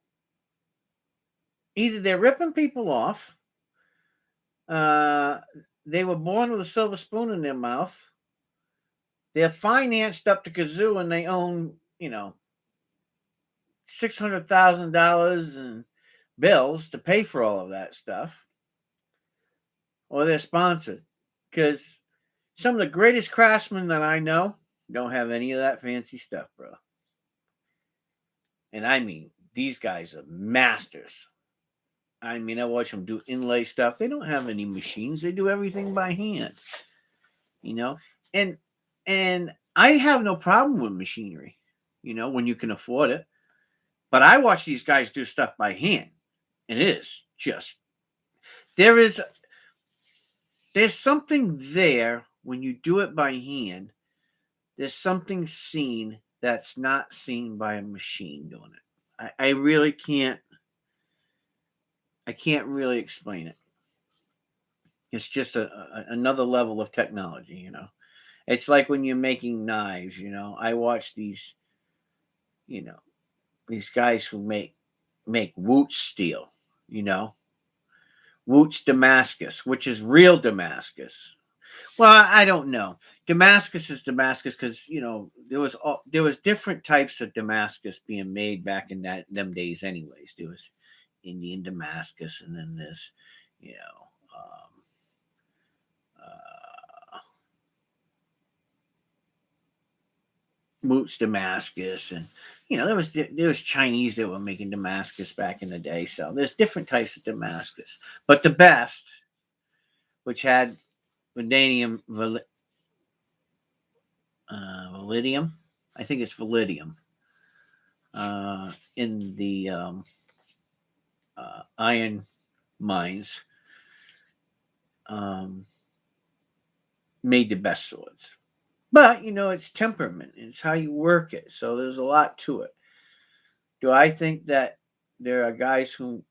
either they're ripping people off, they were born with a silver spoon in their mouth, They're financed up to kazoo, and they own, $600,000 in bills to pay for all of that stuff, or they're sponsored. Because some of the greatest craftsmen that I know don't have any of that fancy stuff, bro. And I mean, these guys are masters. I mean, I watch them do inlay stuff. They don't have any machines. They do everything by hand. You know, and I have no problem with machinery. When you can afford it. But I watch these guys do stuff by hand, and it is just there's something there when you do it by hand. There's something seen that's not seen by a machine doing it. I really can't. I can't really explain it. It's just another level of technology. It's like when you're making knives. I watch these. These guys who make wont steel. Woot's Damascus, which is real Damascus. Well, I don't know. Damascus is Damascus because there was different types of Damascus being made back in them days. Anyways, there was Indian Damascus, and then there's Woot's Damascus, and there was Chinese that were making Damascus back in the day. So there's different types of Damascus, but the best, which had vanadium, vanadium, I think it's vanadium, in the iron mines, made the best swords. But it's temperament. It's how you work it. So there's a lot to it. Do I think that there are guys who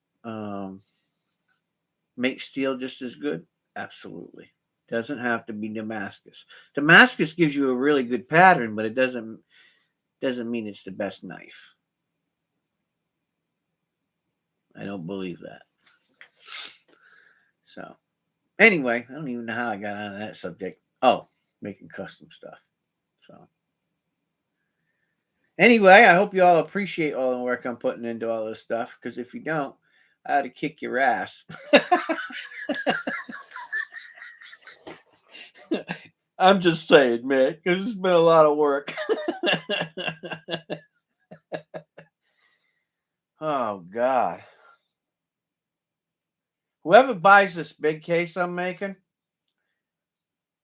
make steel just as good? Absolutely. Doesn't have to be Damascus. Damascus gives you a really good pattern, but it doesn't mean it's the best knife. I don't believe that. So, anyway, I don't even know how I got on that subject. Oh, making custom stuff. So, anyway, I hope you all appreciate all the work I'm putting into all this stuff. Because if you don't, I ought to kick your ass. I'm just saying, man, because it's been a lot of work. Oh, God. Whoever buys this big case I'm making,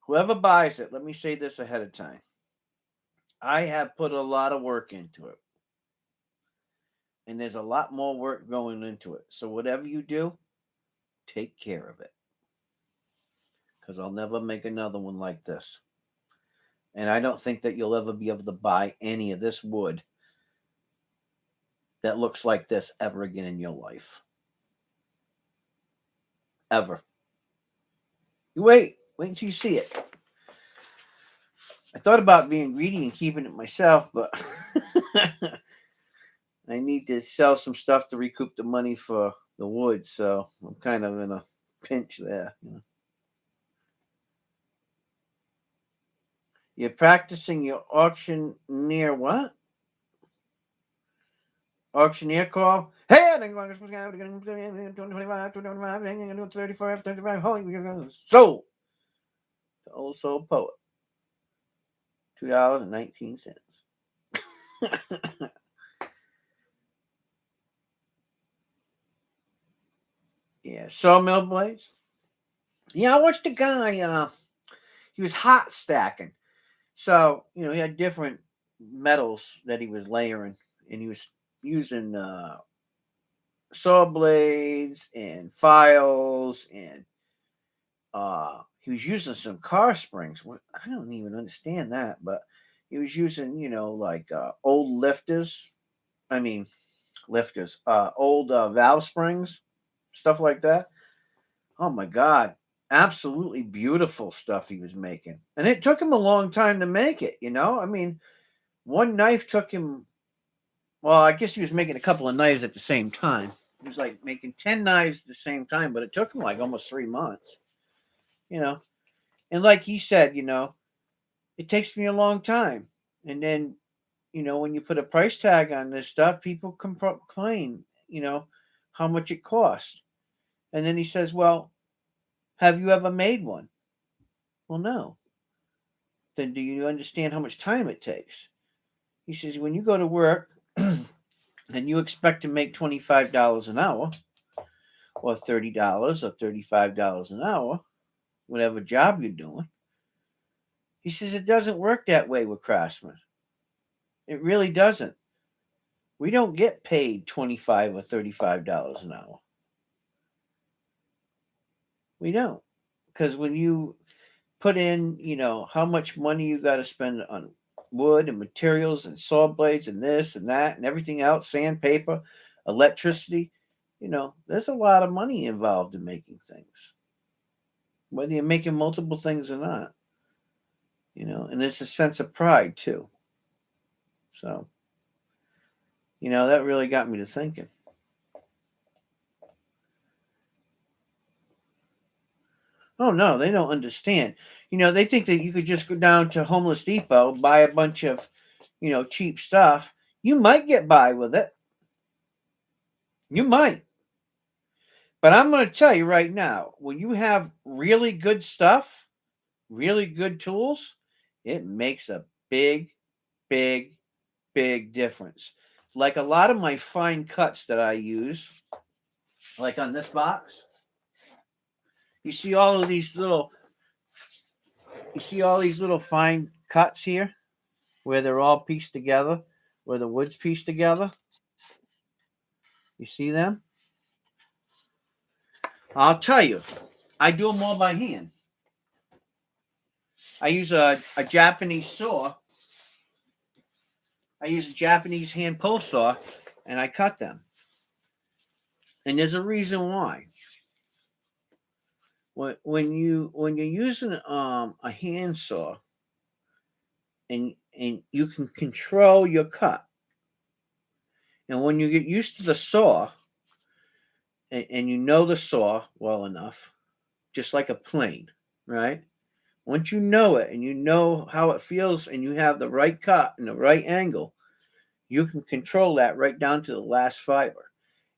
whoever buys it, let me say this ahead of time. I have put a lot of work into it. And there's a lot more work going into it. So whatever you do, take care of it. Because I'll never make another one like this. And I don't think that you'll ever be able to buy any of this wood that looks like this ever again in your life. Ever. You wait until you see it. I thought about being greedy and keeping it myself, but I need to sell some stuff to recoup the money for the wood, so I'm kind of in a pinch there. You're practicing your auctioneer what? Auctioneer call? Hey, I'm going to 25, 34, 35. Holy, sold. The old soul poet. $2.19. Yeah, sawmill blades. Yeah, I watched a guy. He was hot stacking. So he had different metals that he was layering, and he was using saw blades and files, and he was using some car springs. I don't even understand that, but he was using like old lifters. I mean lifters, old valve springs, stuff like that. Oh my God. Absolutely beautiful stuff he was making. And it took him a long time to make it, I mean, one knife took him, well, I guess he was making a couple of knives at the same time. He was like making 10 knives at the same time, but it took him like almost 3 months, And like he said, It takes me a long time. And then, when you put a price tag on this stuff, people complain, how much it costs. And then he says, well, have you ever made one? Well, no. Then do you understand how much time it takes? He says, when you go to work and you expect to make $25 an hour or $30 or $35 an hour, whatever job you're doing, he says it doesn't work that way with craftsmen. It really doesn't. We don't get paid $25 or $35 an hour. We don't. Because when you put in, how much money you got to spend on wood and materials and saw blades and this and that and everything else, sandpaper, electricity, there's a lot of money involved in making things, whether you're making multiple things or not, and it's a sense of pride too. So, that really got me to thinking. Oh no, they don't understand. They think that you could just go down to Homeless Depot, buy a bunch of, cheap stuff. You might get by with it. You might. But I'm going to tell you right now, when you have really good stuff, really good tools, it makes a big, big, big difference. Like a lot of my fine cuts that I use, like on this box, you see all these little fine cuts here where they're all pieced together, where the wood's pieced together. You see them? I'll tell you, I do them all by hand. I use a Japanese saw. I use a Japanese hand pull saw, and I cut them. And there's a reason why. When you're using a hand saw, and you can control your cut, and when you get used to the saw, and you know the saw well enough, just like a plane, right? Once you know it and you know how it feels and you have the right cut and the right angle, you can control that right down to the last fiber.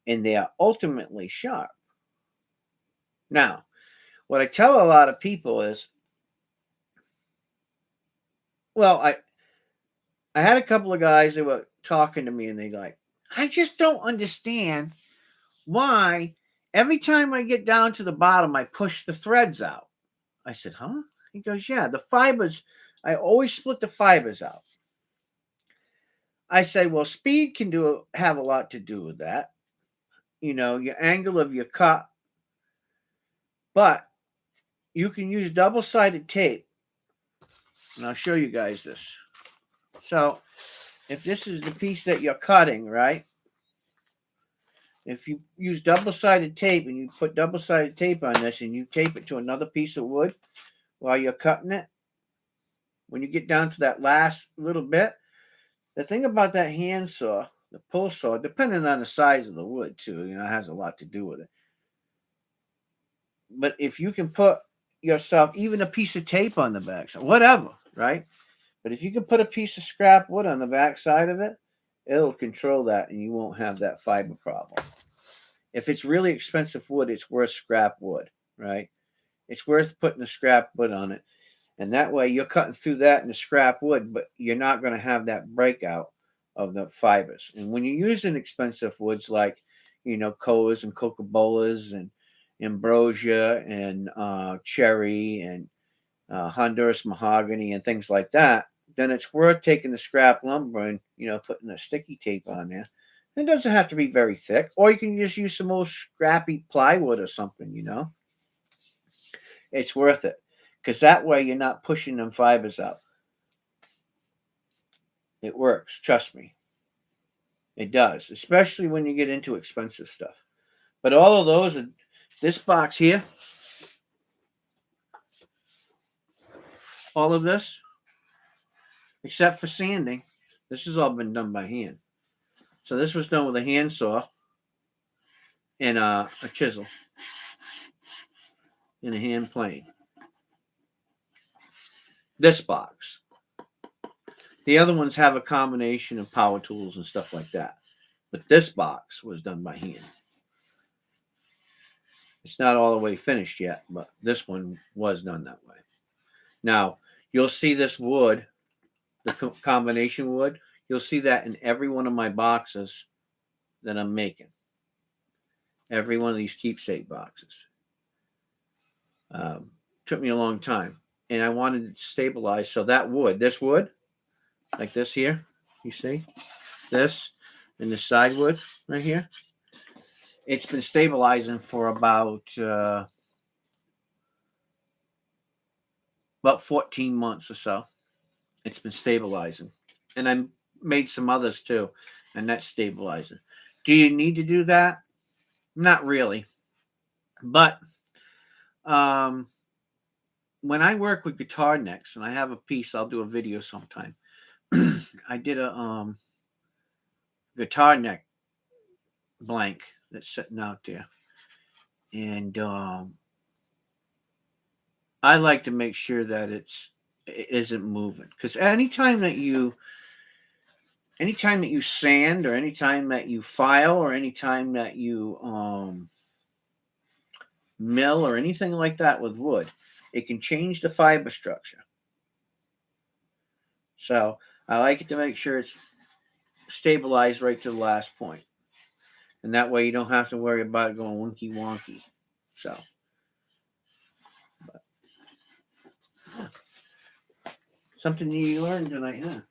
And they are ultimately sharp. Now, what I tell a lot of people is, well, I had a couple of guys that were talking to me and they like, I just don't understand why every time I get down to the bottom, I push the threads out. I said, huh? He goes, yeah, the fibers, I always split the fibers out. I said, well, speed can have a lot to do with that. Your angle of your cut. But you can use double-sided tape. And I'll show you guys this. So if this is the piece that you're cutting, right? If you use double-sided tape and you put double-sided tape on this and you tape it to another piece of wood while you're cutting it, when you get down to that last little bit, the thing about that hand saw, the pull saw, depending on the size of the wood too, it has a lot to do with it. But if you can put yourself even a piece of tape on the back, so whatever, right? But if you can put a piece of scrap wood on the back side of it, it'll control that and you won't have that fiber problem. If it's really expensive wood, it's worth scrap wood, right? It's worth putting the scrap wood on it. And that way you're cutting through that in the scrap wood, but you're not going to have that breakout of the fibers. And when you're using expensive woods like, Koas and Coca-Colas and ambrosia and cherry and Honduras mahogany and things like that, then it's worth taking the scrap lumber and, putting a sticky tape on there. It doesn't have to be very thick, or you can just use some old scrappy plywood or something, It's worth it because that way you're not pushing them fibers up. It works, trust me. It does, especially when you get into expensive stuff. But all of those, this box here, all of this, except for sanding, this has all been done by hand. So this was done with a hand saw and a chisel and a hand plane. This box. The other ones have a combination of power tools and stuff like that. But this box was done by hand. It's not all the way finished yet, but this one was done that way. Now, you'll see this wood, the combination wood, you'll see that in every one of my boxes that I'm making. Every one of these keepsake boxes. Took me a long time. And I wanted it to stabilize. So that wood, this wood, like this here, you see? This and the side wood right here. It's been stabilizing for about 14 months or so. It's been stabilizing. And I made some others too, and that's stabilizing. Do you need to do that? Not really. But when I work with guitar necks, and I have a piece, I'll do a video sometime. I did a guitar neck blank that's sitting out there. And I like to make sure that it isn't moving, because anytime that you sand, or anytime that you file, or anytime that you mill or anything like that with wood, it can change the fiber structure. So I like it to make sure it's stabilized right to the last point, and that way you don't have to worry about it going wonky wonky. So something you learned tonight, huh?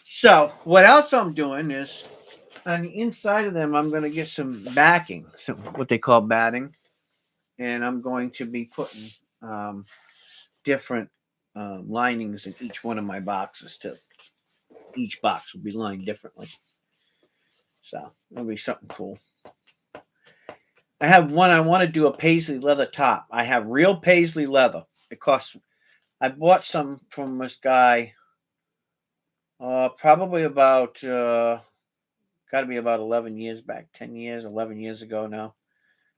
So what else I'm doing is, on the inside of them, I'm going to get some backing, some what they call batting, and I'm going to be putting different linings in each one of my boxes too. Each box will be lined differently, so it'll be something cool. I have one. I want to do a paisley leather top. I have real paisley leather. It costs. I bought some from this guy. Probably about got to be about 11 years back, 10 years, 11 years ago now.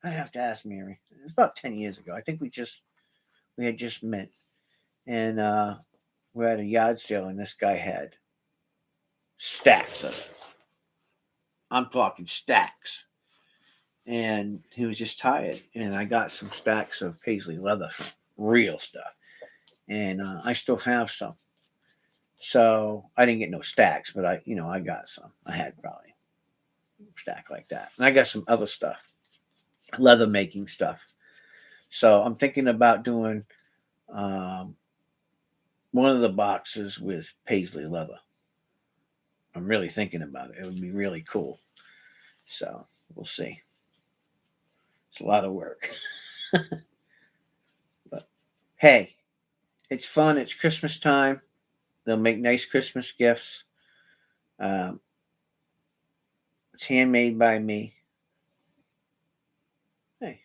I'd have to ask Mary. It's about 10 years ago. I think we had just met, and we're at a yard sale, and this guy had stacks of it. I'm talking stacks. And he was just tired, and I got some stacks of paisley leather, real stuff, and I still have some. So I didn't get no stacks, but I got some. I had probably a stack like that, and I got some other stuff, leather making stuff. So I'm thinking about doing one of the boxes with paisley leather. I'm really thinking about it. It would be really cool. So we'll see. It's a lot of work. But hey, it's fun. It's Christmas time. They'll make nice Christmas gifts. It's handmade by me. Hey,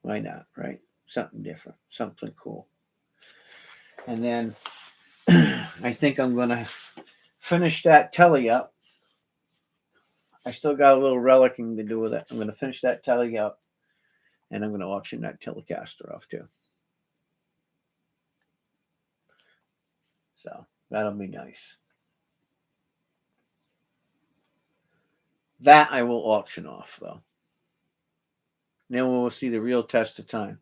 why not, right? Something different, something cool. And then I think I'm going to finish that telly up. I still got a little relicing to do with it. I'm going to finish that telly up, and I'm going to auction that Telecaster off too. So that'll be nice. That I will auction off, though. Then we'll see the real test of time.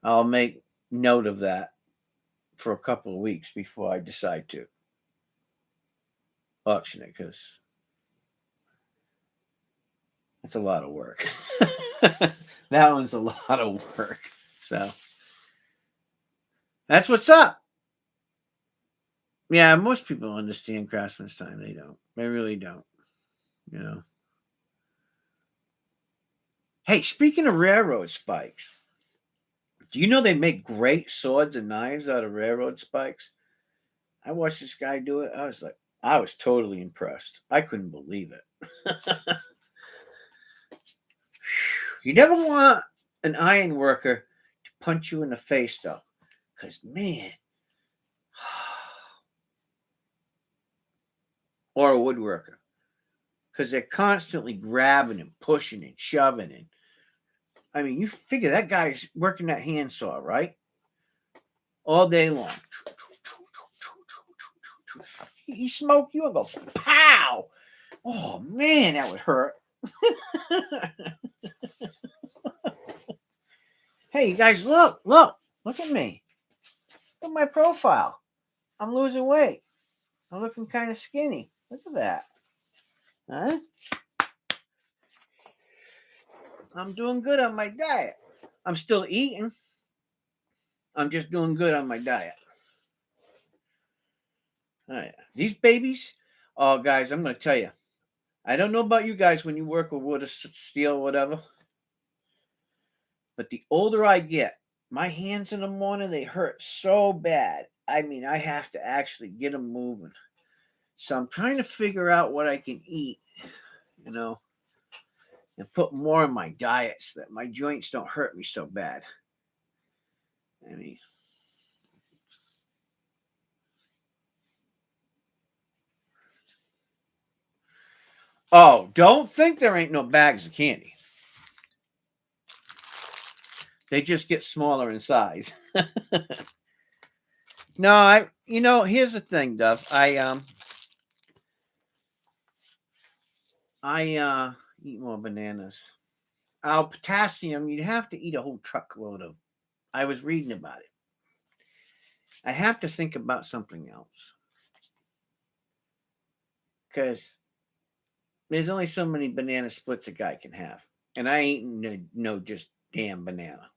I'll make note of that for a couple of weeks before I decide to auction it, because it's a lot of work. That one's a lot of work. So that's what's up. Yeah, most people understand Craftsman's time. They don't. They really don't. Hey, speaking of railroad spikes, do you know they make great swords and knives out of railroad spikes? I watched this guy do it. I was totally impressed. I couldn't believe it. You never want an iron worker to punch you in the face, though, because, man, or a woodworker, because they're constantly grabbing and pushing and shoving. And I mean, you figure that guy's working that handsaw, right? All day long. he smoke you and go pow. Oh man, that would hurt. Hey, you guys, look at me. Look at my profile. I'm losing weight. I'm looking kind of skinny. Look at that. Huh? I'm doing good on my diet. I'm still eating. I'm just doing good on my diet. Oh, yeah. These babies, oh, guys, I'm going to tell you. I don't know about you guys when you work with wood or steel or whatever, but the older I get, my hands in the morning, they hurt so bad. I mean, I have to actually get them moving. So I'm trying to figure out what I can eat, you know, and put more in my diet so that my joints don't hurt me so bad. I mean, oh, don't think there ain't no bags of candy. They just get smaller in size. No, here's the thing, Dove. I eat more bananas. Potassium, you'd have to eat a whole truckload of. I was reading about it. I have to think about something else. Because there's only so many banana splits a guy can have. And I ain't no just damn banana.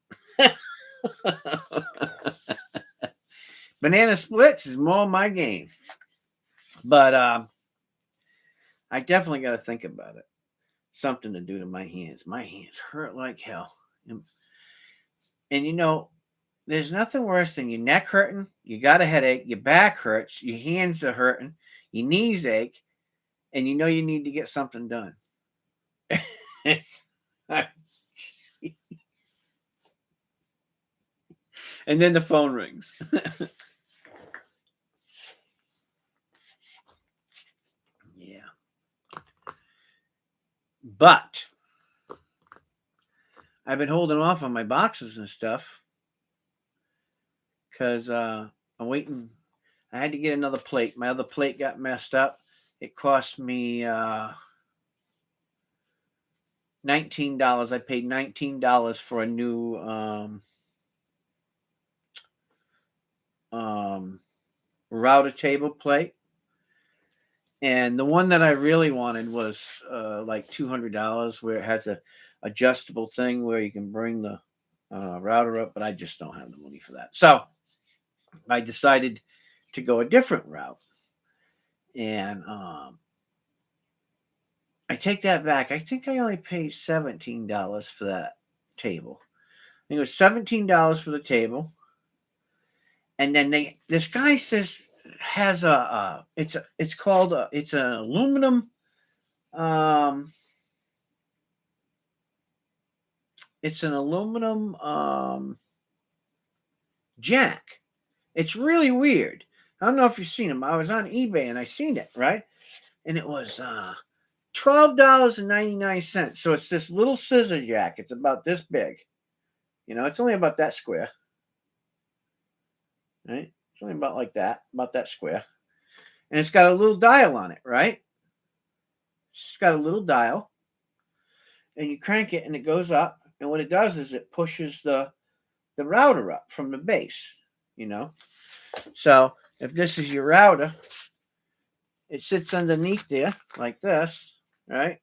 Banana splits is more my game. But I definitely got to think about it. Something to do to my hands. My hands hurt like hell. And there's nothing worse than your neck hurting, you got a headache, your back hurts, your hands are hurting, your knees ache, and you need to get something done. And then the phone rings. Yeah. But I've been holding off on my boxes and stuff because I'm waiting. I had to get another plate. My other plate got messed up. It cost me $19. I paid $19 for a new router table plate. And the one that I really wanted was like $200, where it has a adjustable thing where you can bring the router up, but I just don't have the money for that. So I decided to go a different route. And I take that back. I think I only paid $17 for that table. I think it was $17 for the table. And then this guy says has it's an aluminum it's an aluminum jack. It's really weird. I don't know if you've seen them. I was on eBay and I seen it, right? And it was $12.99. So it's this little scissor jack. It's about this big. It's only about that square. Right? It's only about that square. And it's got a little dial on it, right? It's got a little dial. And you crank it and it goes up. And what it does is it pushes the router up from the base, So if this is your router, it sits underneath there like this, right?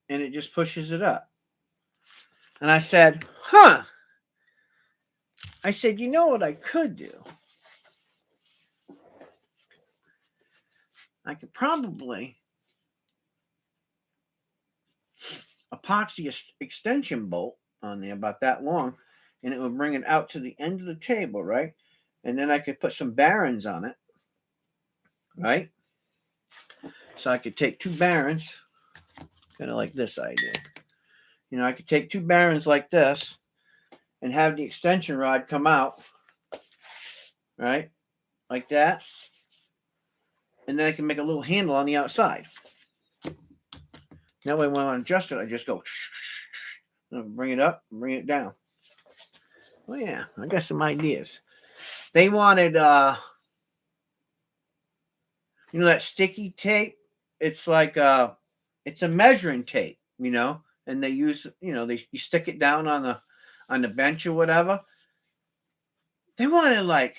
And it just pushes it up. And I said, I said, you know what I could do? I could probably epoxy extension bolt on there about that long, and it would bring it out to the end of the table, right? And then I could put some barons on it, right? So I could take two barons, kind of like this idea. I could take two barons like this and have the extension rod come out, right? Like that. And then I can make a little handle on the outside. That way when I adjust it, I just go, bring it up, bring it down. Well, yeah, I got some ideas. They wanted You know that sticky tape? It's like it's a measuring tape, and they use, you stick it down on the bench or whatever. They wanted like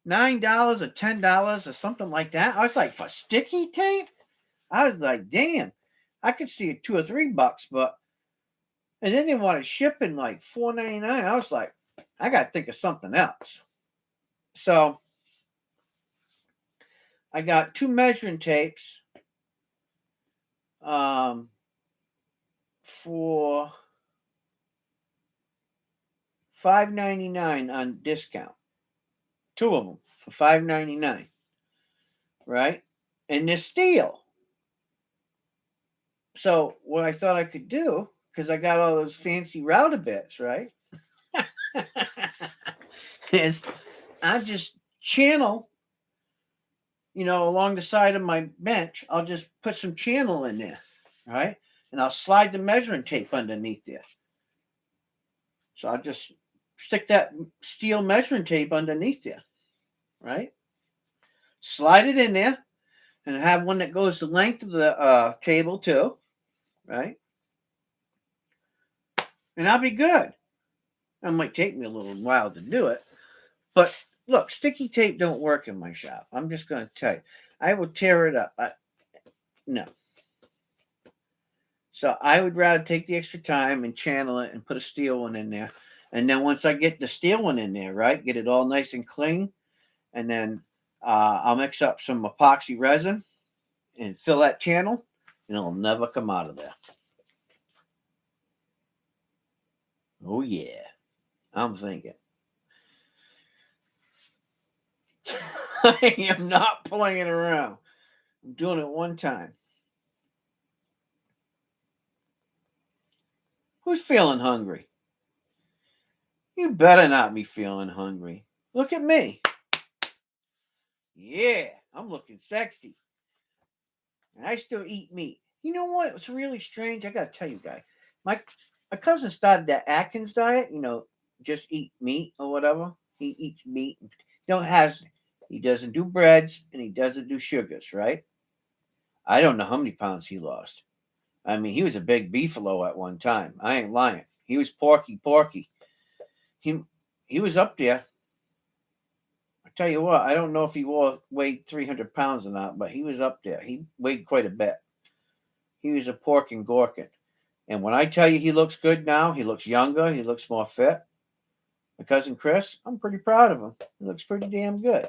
$9 or $10 or something like that. I was like, for sticky tape? I was like, damn, I could see it $2 or $3, but and then they wanted shipping like $4.99. I was like, I gotta think of something else. So I got two measuring tapes for $5.99 on discount. Two of them for $5.99, right? And they're steel. So what I thought I could do, because I got all those fancy router bits, right? is I just channel, along the side of my bench. I'll just put some channel in there, right? And I'll slide the measuring tape underneath there. So I'll just stick that steel measuring tape underneath there, right? Slide it in there, and have one that goes the length of the table too, right? And I'll be good. It might take me a little while to do it, but look, sticky tape don't work in my shop. I'm just going to tell you, I will tear it up. No. So I would rather take the extra time and channel it and put a steel one in there. And then once I get the steel one in there, right, get it all nice and clean, and then I'll mix up some epoxy resin and fill that channel, and it'll never come out of there. Oh, yeah. I'm thinking. I am not playing around. I'm doing it one time. Who's feeling hungry? You better not be feeling hungry. Look at me. Yeah, I'm looking sexy. And I still eat meat. You know what? It's really strange. I got to tell you, guys. My cousin started that Atkins diet, just eat meat or whatever. He eats meat. He doesn't do breads and he doesn't do sugars, right? I don't know how many pounds he lost. I mean, he was a big beefalo at one time. I ain't lying. He was porky. He he was up there. I tell you what, I don't know if he weighed 300 pounds or not, but he was up there. He weighed quite a bit. He was a pork and gorkin. And when I tell you he looks good now, he looks younger, he looks more fit. My cousin Chris, I'm pretty proud of him. He looks pretty damn good.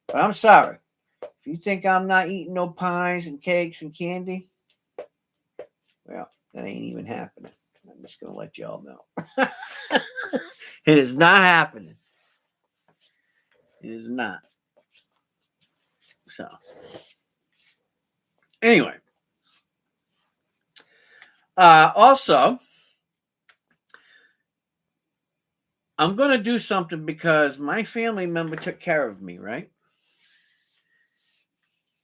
But I'm sorry. If you think I'm not eating no pies and cakes and candy, well, that ain't even happening. I'm just going to let y'all know. It is not happening. It is not. So, anyway. Also, I'm going to do something because my family member took care of me, right?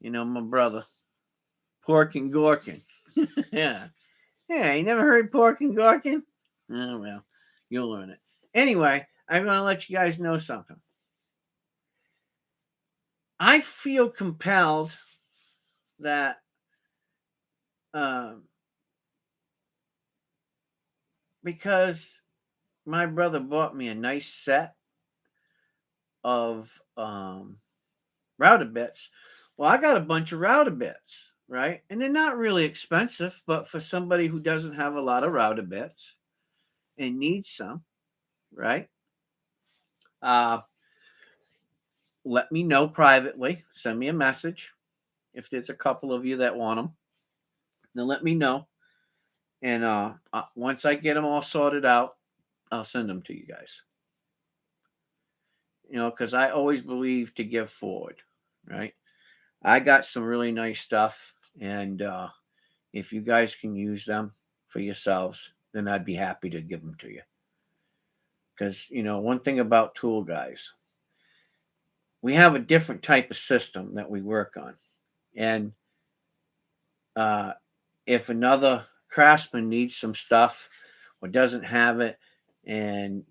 My brother, Pork and Gorkin. Yeah. Yeah, you never heard Pork and Gorkin? Oh, well, you'll learn it. Anyway, I'm going to let you guys know something. I feel compelled that because my brother bought me a nice set of router bits. Well, I got a bunch of router bits, right? And they're not really expensive, but for somebody who doesn't have a lot of router bits and needs some, right? Let me know privately. Send me a message if there's a couple of you that want them. Then let me know. And once I get them all sorted out, I'll send them to you guys. Because I always believe to give forward, right? I got some really nice stuff, and if you guys can use them for yourselves, then I'd be happy to give them to you. Because, one thing about tool guys, we have a different type of system that we work on. And if another craftsman needs some stuff or doesn't have it and,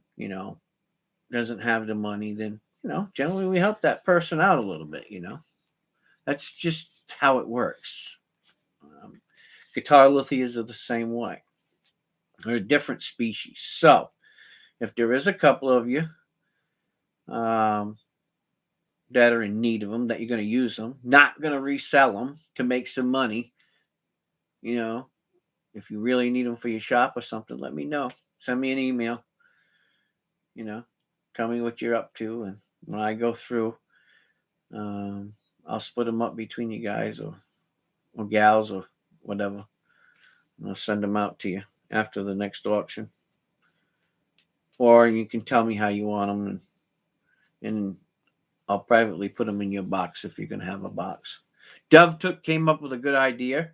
doesn't have the money, then, generally we help that person out a little bit, That's just how it works. Guitar lithias are the same way. They're a different species. So if there is a couple of you um, that are in need of them, that you're going to use them, not going to resell them to make some money, you know, if you really need them for your shop or something, let me know. Send me an email, you know, tell me what you're up to. And when I go through, um, I'll split them up between you guys or gals or whatever. And I'll send them out to you after the next auction. Or you can tell me how you want them, and I'll privately put them in your box if you're going to have a box. Came up with a good idea.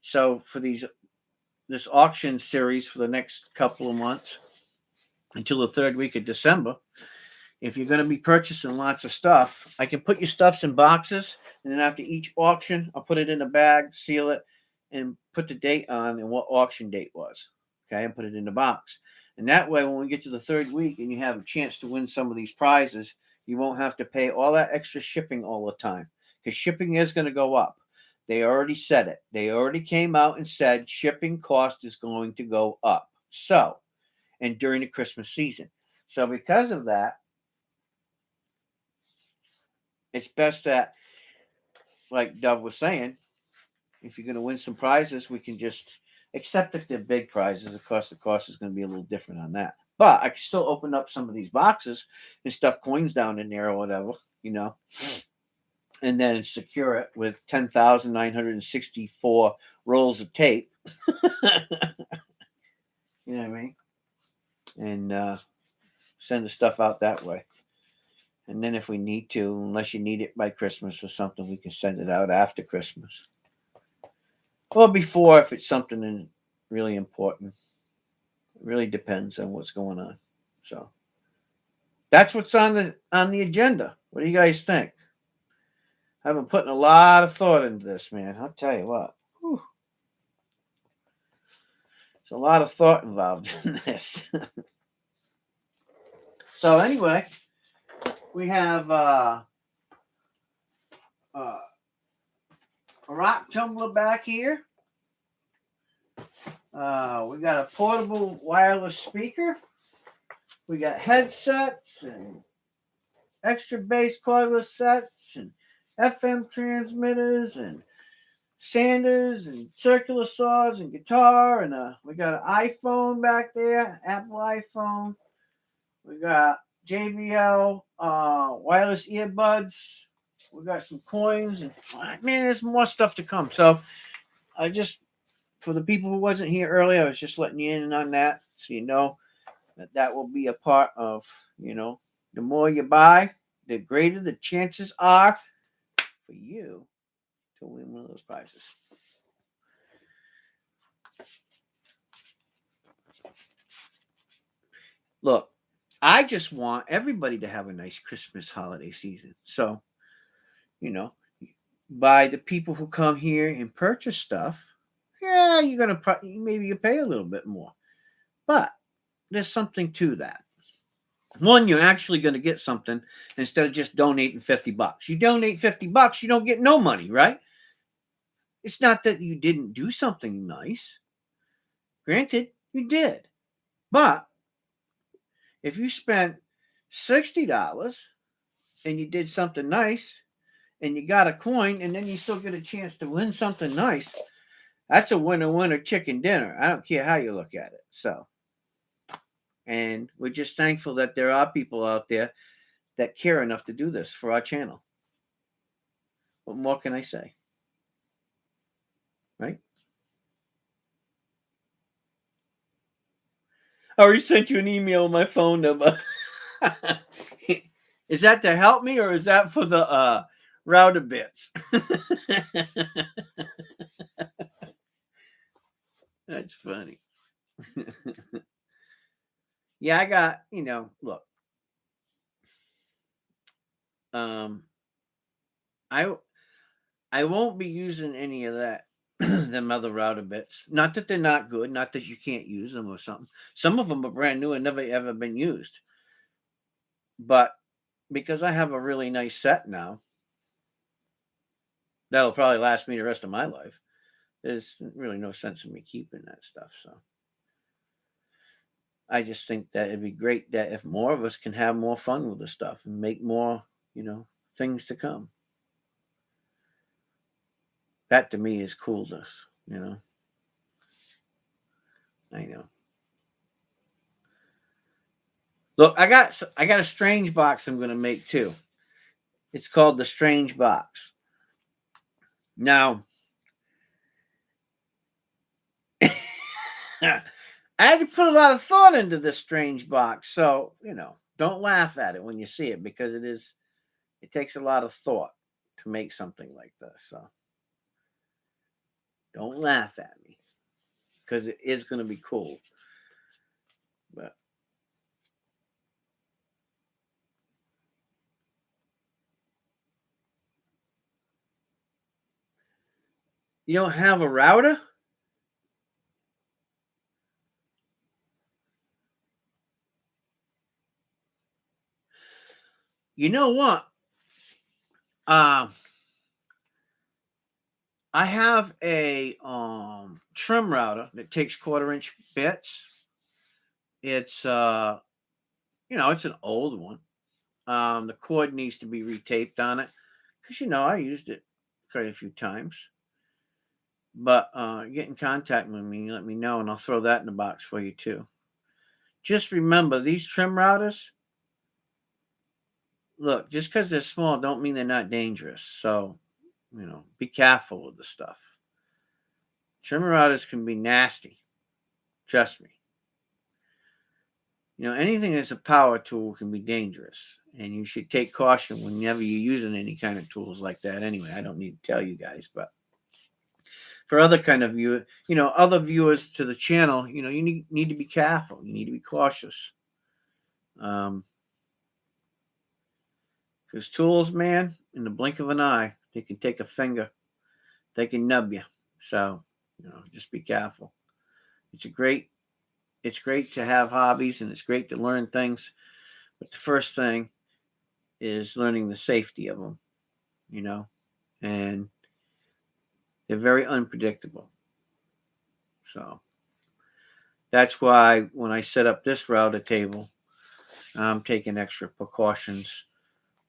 So for this auction series for the next couple of months until the third week of December, if you're going to be purchasing lots of stuff, I can put your stuffs in boxes, and then after each auction, I'll put it in a bag, seal it, and put the date on and what auction date was. Okay, and put it in the box. And that way, when we get to the third week and you have a chance to win some of these prizes, you won't have to pay all that extra shipping all the time, because shipping is going to go up. They already said it. They already came out and said shipping cost is going to go up. So, and during the Christmas season. So because of that, it's best that, like Dove was saying, if you're going to win some prizes, we can just, except if they're big prizes, of course, the cost is going to be a little different on that. But I can still open up some of these boxes and stuff coins down in there or whatever, and then secure it with 10,964 rolls of tape. You know what I mean? And send the stuff out that way. And then if we need to, unless you need it by Christmas or something, we can send it out after Christmas. Or before, if it's something really important. It really depends on what's going on. So that's what's on the agenda. What do you guys think? I've been putting a lot of thought into this, man. I'll tell you what. Whew. There's a lot of thought involved in this. So anyway, we have a rock tumbler back here. We got a portable wireless speaker. We got headsets and extra bass cordless sets and FM transmitters and sanders and circular saws and guitar. And we got an iPhone back there, Apple iPhone. We got JBL wireless earbuds. We got some coins. And man, there's more stuff to come. So for the people who wasn't here earlier, I was just letting you in on that, so you know that will be a part of, the more you buy, the greater the chances are for you to win one of those prizes. Look, I just want everybody to have a nice Christmas holiday season. So, by the people who come here and purchase stuff, yeah, you're going to maybe you pay a little bit more. But there's something to that. One, you're actually going to get something instead of just donating $50. You donate $50, you don't get no money, right? It's not that you didn't do something nice. Granted, you did. But if you spent $60 and you did something nice and you got a coin and then you still get a chance to win something nice, that's a winner-winner chicken dinner. I don't care how you look at it. So, and we're just thankful that there are people out there that care enough to do this for our channel. What more can I say? Right? I already sent you an email with my phone number. Is that to help me or is that for the router bits? That's funny. Yeah, I got, look. I won't be using any of that them other router bits. Not that they're not good, not that you can't use them or something. Some of them are brand new and never ever been used. But because I have a really nice set now, that'll probably last me the rest of my life. There's really no sense in me keeping that stuff. So I just think that it'd be great that if more of us can have more fun with the stuff and make more, things to come. That to me is coolness. I know. Look, I got a strange box I'm going to make too. It's called the strange box. Now, I had to put a lot of thought into this strange box, so don't laugh at it when you see it, because it takes a lot of thought to make something like this. So don't laugh at me, because it is going to be cool. But you don't have a router? You know what? I have a trim router that takes 1/4 inch bits. It's it's an old one. The cord needs to be retaped on it, because I used it quite a few times. But get in contact with me, let me know, and I'll throw that in the box for you too. Just remember, these trim routers, look, just because they're small don't mean they're not dangerous. So, be careful with the stuff. Trim routers can be nasty. Trust me. Anything that's a power tool can be dangerous, and you should take caution whenever you're using any kind of tools like that. Anyway, I don't need to tell you guys, but for other kind of other viewers to the channel, you need to be careful. You need to be cautious. Because tools, man, in the blink of an eye, they can take a finger, they can nub you. So, just be careful. It's great to have hobbies, and it's great to learn things. But the first thing is learning the safety of them, and they're very unpredictable. So that's why when I set up this router table, I'm taking extra precautions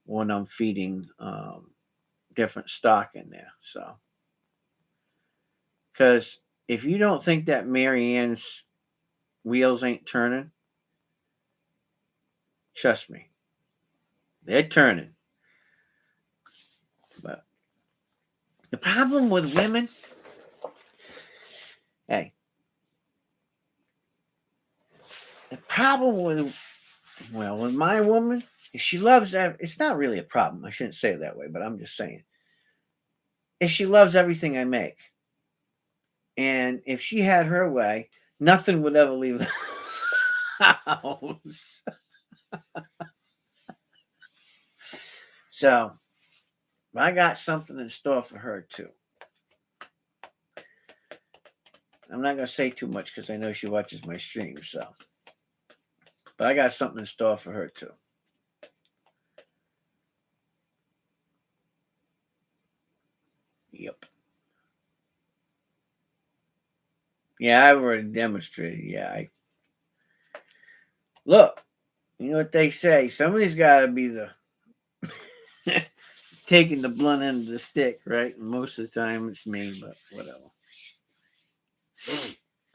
when I'm feeding different stock in there. So, because if you don't think that Mary Ann's wheels ain't turning, trust me, they're turning. But the problem with women, with my woman, if she loves that, it's not really a problem. I shouldn't say it that way, but I'm just saying. If she loves everything I make, and if she had her way, nothing would ever leave the house. So, I got something in store for her too. I'm not going to say too much because I know she watches my streams. So, but I got something in store for her too. Yep. Yeah, I've already demonstrated. Yeah. Look, you know what they say? Somebody's got to be the taking the blunt end of the stick, right? And most of the time it's me, but whatever.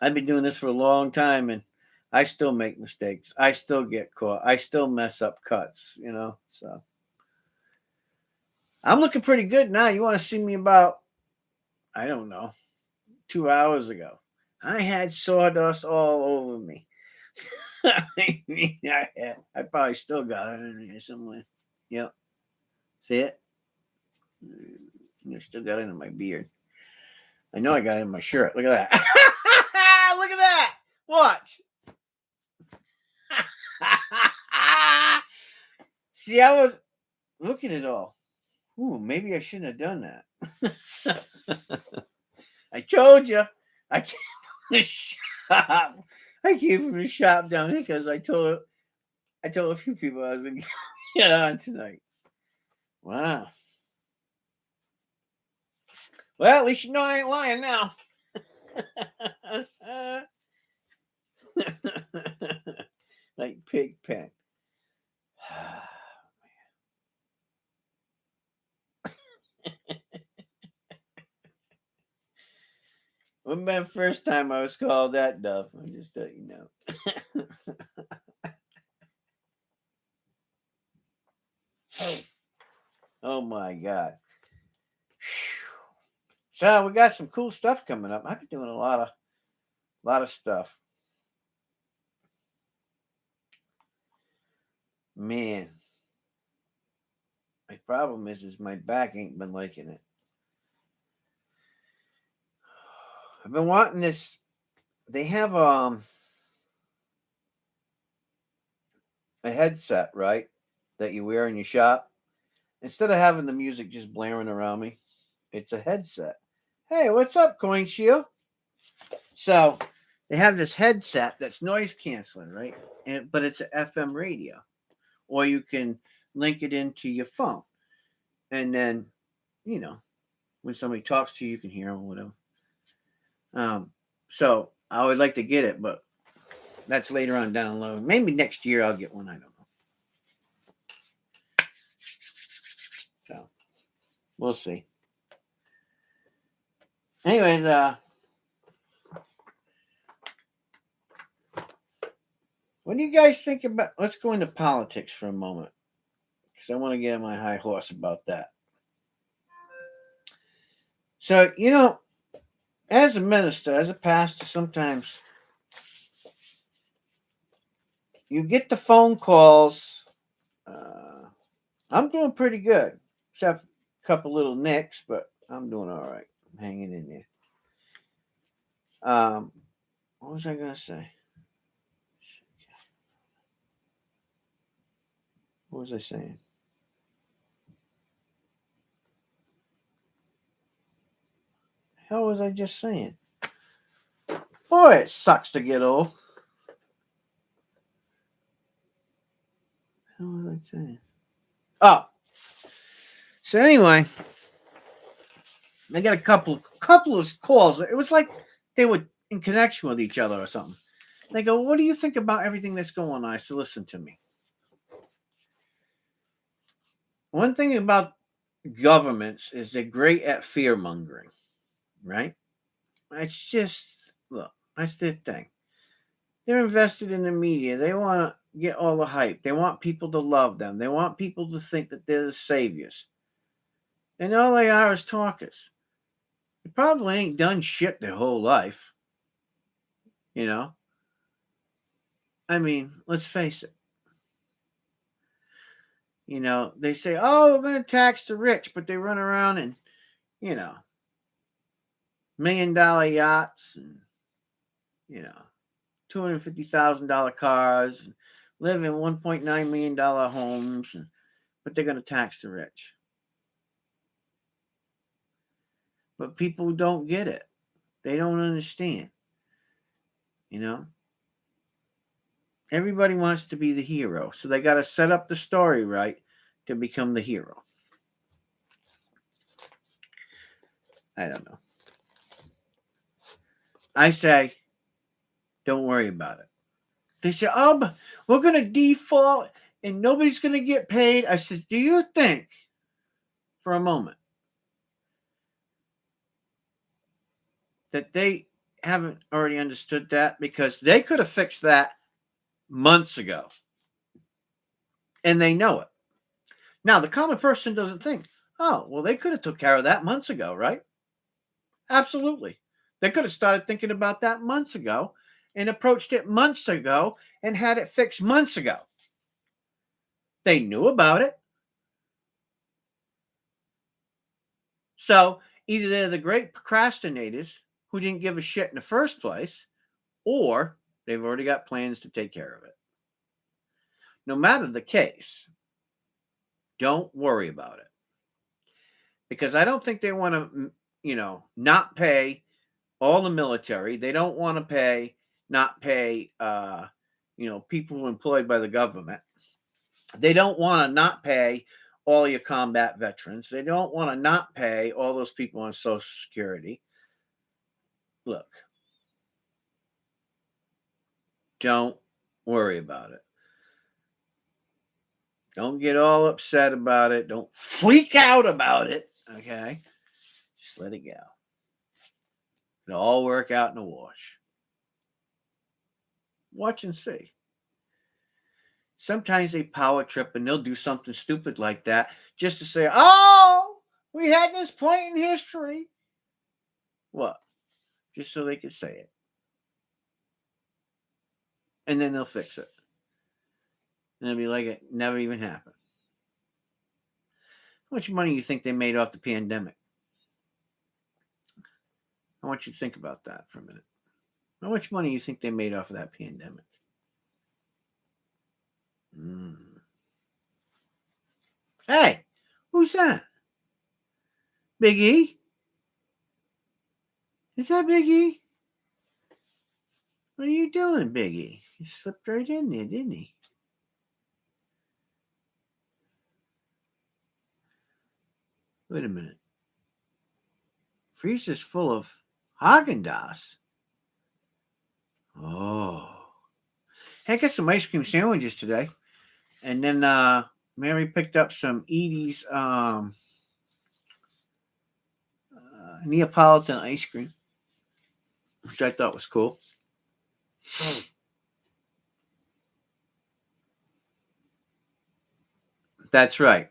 I've been doing this for a long time, and I still make mistakes. I still get caught. I still mess up cuts, so I'm looking pretty good now. You want to see me about, I don't know, 2 hours ago. I had sawdust all over me. I mean, I probably still got it in here somewhere. Yep. See it? I still got it in my beard. I know I got it in my shirt. Look at that. Look at that. Watch. See, I was looking at it all. Ooh, maybe I shouldn't have done that. I told you. I came from the shop. I came from the shop down here because I told a few people I was going to get on tonight. Wow. Well, at least you know I ain't lying now. Like pig pen. When the first time I was called that, Duff, I just let you know. Oh my God. So we got some cool stuff coming up. I've been doing a lot of stuff. Man. My problem is my back ain't been liking it. I've been wanting this. They have a headset, right? That you wear in your shop. Instead of having the music just blaring around me, it's a headset. Hey, what's up, Coin Shield? So they have this headset that's noise canceling, right? But it's an FM radio, or you can link it into your phone, and then you know when somebody talks to you, you can hear them or whatever. So I would like to get it, but that's later on down the road. Maybe next year I'll get one. I don't know. So we'll see. Anyways, what do you guys think about? Let's go into politics for a moment, because I want to get on my high horse about that. So as a minister, as a pastor, sometimes you get the phone calls. I'm doing pretty good, except a couple little nicks, but I'm doing all right. I'm hanging in there. What was I gonna say? What was I saying? Hell was I just saying? Boy, it sucks to get old. What was I saying? Oh, so anyway, I got a couple of calls. It was like they were in connection with each other or something. They go, "What do you think about everything that's going on?" I said, "Listen to me. One thing about governments is they're great at fear mongering, right? It's just look, that's their thing. They're invested in the media. They want to get all the hype. They want people to love them. They want people to think that they're the saviors. And all they are is talkers. They probably ain't done shit their whole life. You know? I mean, let's face it. They say, oh, we're going to tax the rich, but they run around in, $1 million yachts and, $250,000 cars, and live in $1.9 million homes, but they're going to tax the rich. But people don't get it. They don't understand. Everybody wants to be the hero. So they got to set up the story right to become the hero. I don't know. I say, don't worry about it. They say, oh, but we're going to default and nobody's going to get paid. I said, do you think for a moment that they haven't already understood that? Because they could have fixed that months ago. And they know it. Now, the common person doesn't think, oh, well, they could have took care of that months ago, right? Absolutely. They could have started thinking about that months ago and approached it months ago and had it fixed months ago. They knew about it. So either they're the great procrastinators who didn't give a shit in the first place, or they've already got plans to take care of it. No matter the case, don't worry about it. Because I don't think they want to, not pay all the military. They don't want to not pay, people employed by the government. They don't want to not pay all your combat veterans. They don't want to not pay all those people on Social Security. Look, don't worry about it. Don't get all upset about it. Don't freak out about it. Okay? Just let it go. It'll all work out in the wash. Watch and see. Sometimes they power trip and they'll do something stupid like that just to say, oh, we had this point in history. What? Just so they could say it. And then they'll fix it. And it'll be like it never even happened. How much money do you think they made off the pandemic? I want you to think about that for a minute. How much money do you think they made off of that pandemic? Hey, who's that? Big E? Is that Big E? What are you doing, Big E? He slipped right in there, didn't he? Wait a minute. Freezer's full of Haagen-Dazs. Oh. Hey, I got some ice cream sandwiches today. And then Mary picked up some Edie's Neapolitan ice cream, which I thought was cool. That's right.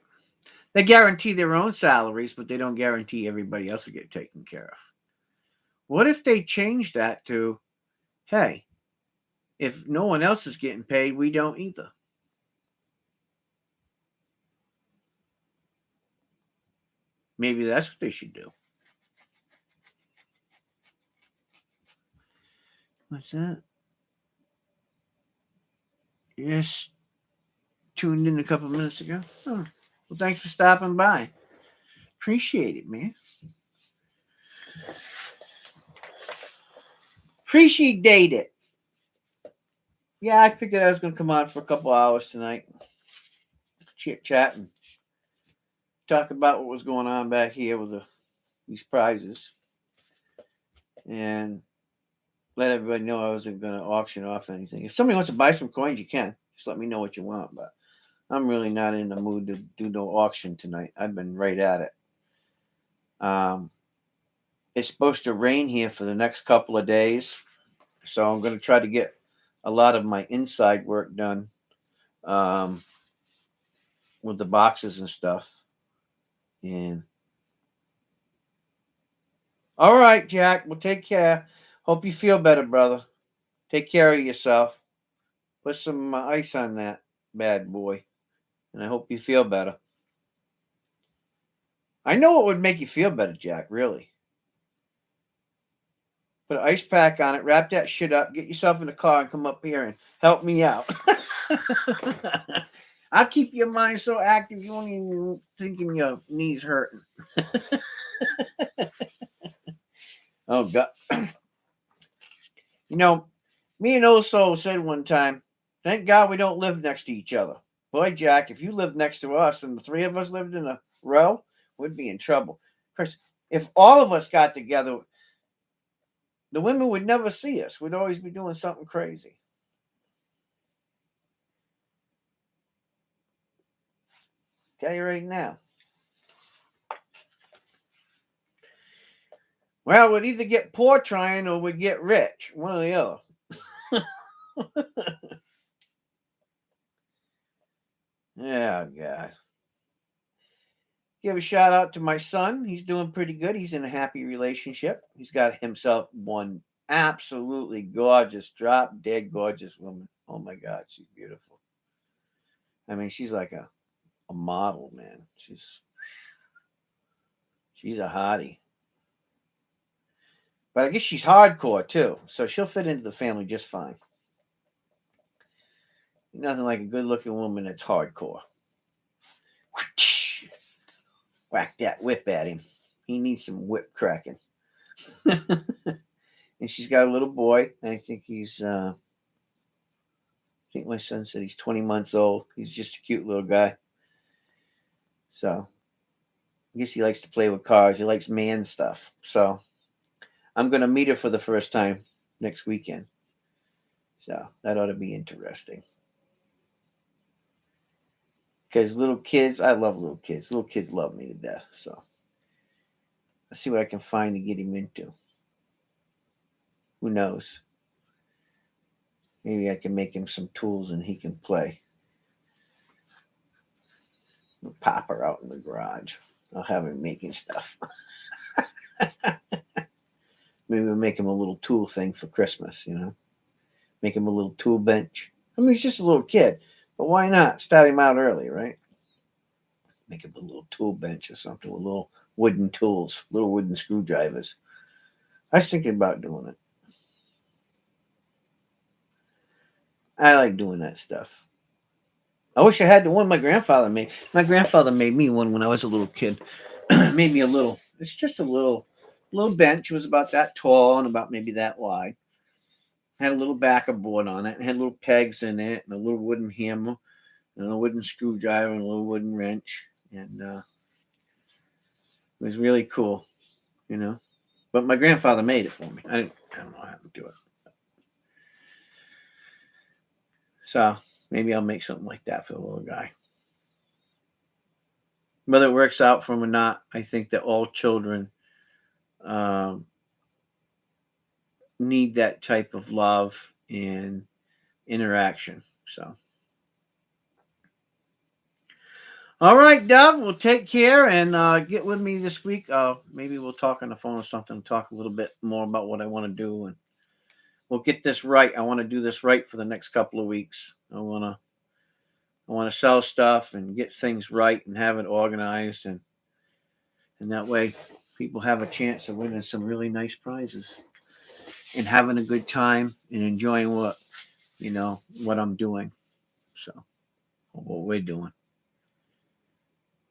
They guarantee their own salaries, but they don't guarantee everybody else will get taken care of. What if they change that to, hey, if no one else is getting paid, we don't either? Maybe that's what they should do. What's that? Yes. Tuned in a couple of minutes ago. Oh, well, thanks for stopping by. Appreciate it, man. Appreciate it. Yeah, I figured I was going to come on for a couple hours tonight. Chit chat and talk about what was going on back here with these prizes. And let everybody know I wasn't going to auction off anything. If somebody wants to buy some coins, you can. Just let me know what you want. But I'm really not in the mood to do no auction tonight. I've been right at it. It's supposed to rain here for the next couple of days. So I'm going to try to get a lot of my inside work done with the boxes and stuff. And all right, Jack. Well, take care. Hope you feel better, brother. Take care of yourself. Put some ice on that bad boy. And I hope you feel better. I know what would make you feel better, Jack, really. Put an ice pack on it, wrap that shit up, get yourself in the car and come up here and help me out. I'll keep your mind so active you won't even thinking your knees hurting. Oh, God. You know, me and Oso said one time, thank God we don't live next to each other. Boy, Jack, if you lived next to us and the three of us lived in a row, we'd be in trouble. Because if all of us got together, the women would never see us. We'd always be doing something crazy. Tell you right now. Well, we'd either get poor trying or we'd get rich. One or the other. Yeah, God. Give a shout out to my son. He's doing pretty good. He's in a happy relationship. He's got himself one absolutely gorgeous, drop dead gorgeous woman. Oh my God, she's beautiful. I mean, she's like a model, man. She's a hottie. But I guess she's hardcore too, so she'll fit into the family just fine. Nothing like a good-looking woman that's hardcore. Whack that whip at him. He needs some whip cracking. And she's got a little boy. I think he's, I think my son said he's 20 months old. He's just a cute little guy. So I guess he likes to play with cars. He likes man stuff. So I'm going to meet her for the first time next weekend. So that ought to be interesting. Because little kids, I love little kids. Little kids love me to death. So let's see what I can find to get him into. Who knows? Maybe I can make him some tools and he can play. We'll pop her out in the garage. I'll have him making stuff. Maybe we'll make him a little tool thing for Christmas, Make him a little tool bench. I mean, he's just a little kid. But why not start him out early, right? Make him a little tool bench or something with little wooden tools, little wooden screwdrivers. I was thinking about doing it. I like doing that stuff. I wish I had the one my grandfather made. My grandfather made me one when I was a little kid. Made me a little. It's just a little bench. It was about that tall and about maybe that wide. Had a little backer board on it. And had little pegs in it and a little wooden hammer and a wooden screwdriver and a little wooden wrench. And it was really cool, But my grandfather made it for me. I don't know how to do it. So maybe I'll make something like that for the little guy. Whether it works out for him or not, I think that all children need that type of love and interaction. So, all right, Dove, well, take care and get with me this week. Maybe we'll talk on the phone or something, talk a little bit more about what I want to do, and we'll get this right. I want to do this right for the next couple of weeks. I want to sell stuff and get things right and have it organized, and that way people have a chance of winning some really nice prizes and having a good time and enjoying what I'm doing. So what we're doing.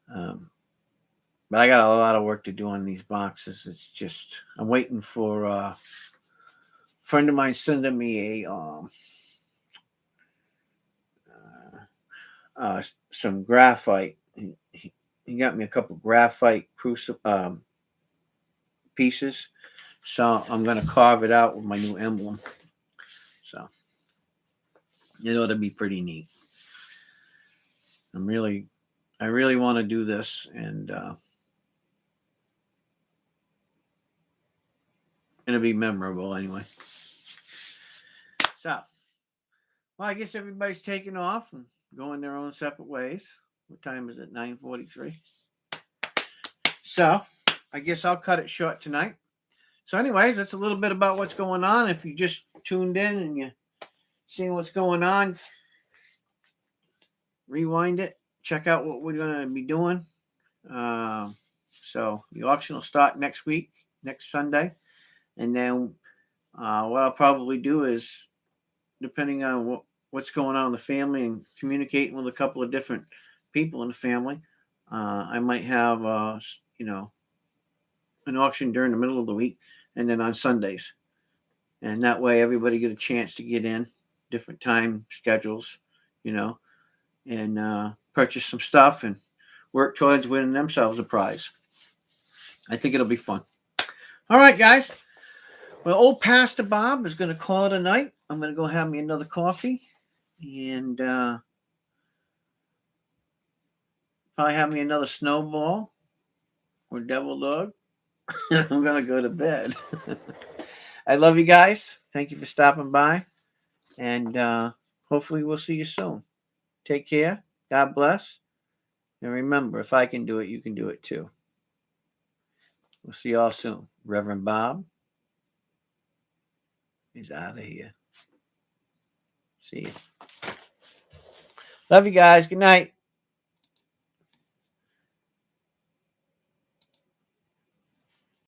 But I got a lot of work to do on these boxes. It's just, I'm waiting for a friend of mine sending me some graphite. He got me a couple graphite pieces. So I'm going to carve it out with my new emblem. So it ought to be pretty neat. I really want to do this, and it'll be memorable anyway. So, well, I guess everybody's taking off and going their own separate ways. What time is it? 9:43. So, I guess I'll cut it short tonight. So, anyways, that's a little bit about what's going on. If you just tuned in and you're seeing what's going on, rewind it. Check out what we're going to be doing. So the auction will start next week, next Sunday. And then what I'll probably do is, depending on what's going on in the family and communicating with a couple of different people in the family, I might have, an auction during the middle of the week and then on Sundays. And that way everybody get a chance to get in, different time schedules, and purchase some stuff and work towards winning themselves a prize. I think it'll be fun. All right, guys. Well, old Pastor Bob is going to call it a night. I'm going to go have me another coffee and probably have me another snowball or devil dog. I'm going to go to bed. I love you guys. Thank you for stopping by. And hopefully we'll see you soon. Take care. God bless. And remember, if I can do it, you can do it too. We'll see you all soon. Reverend Bob is out of here. See you. Love you guys. Good night.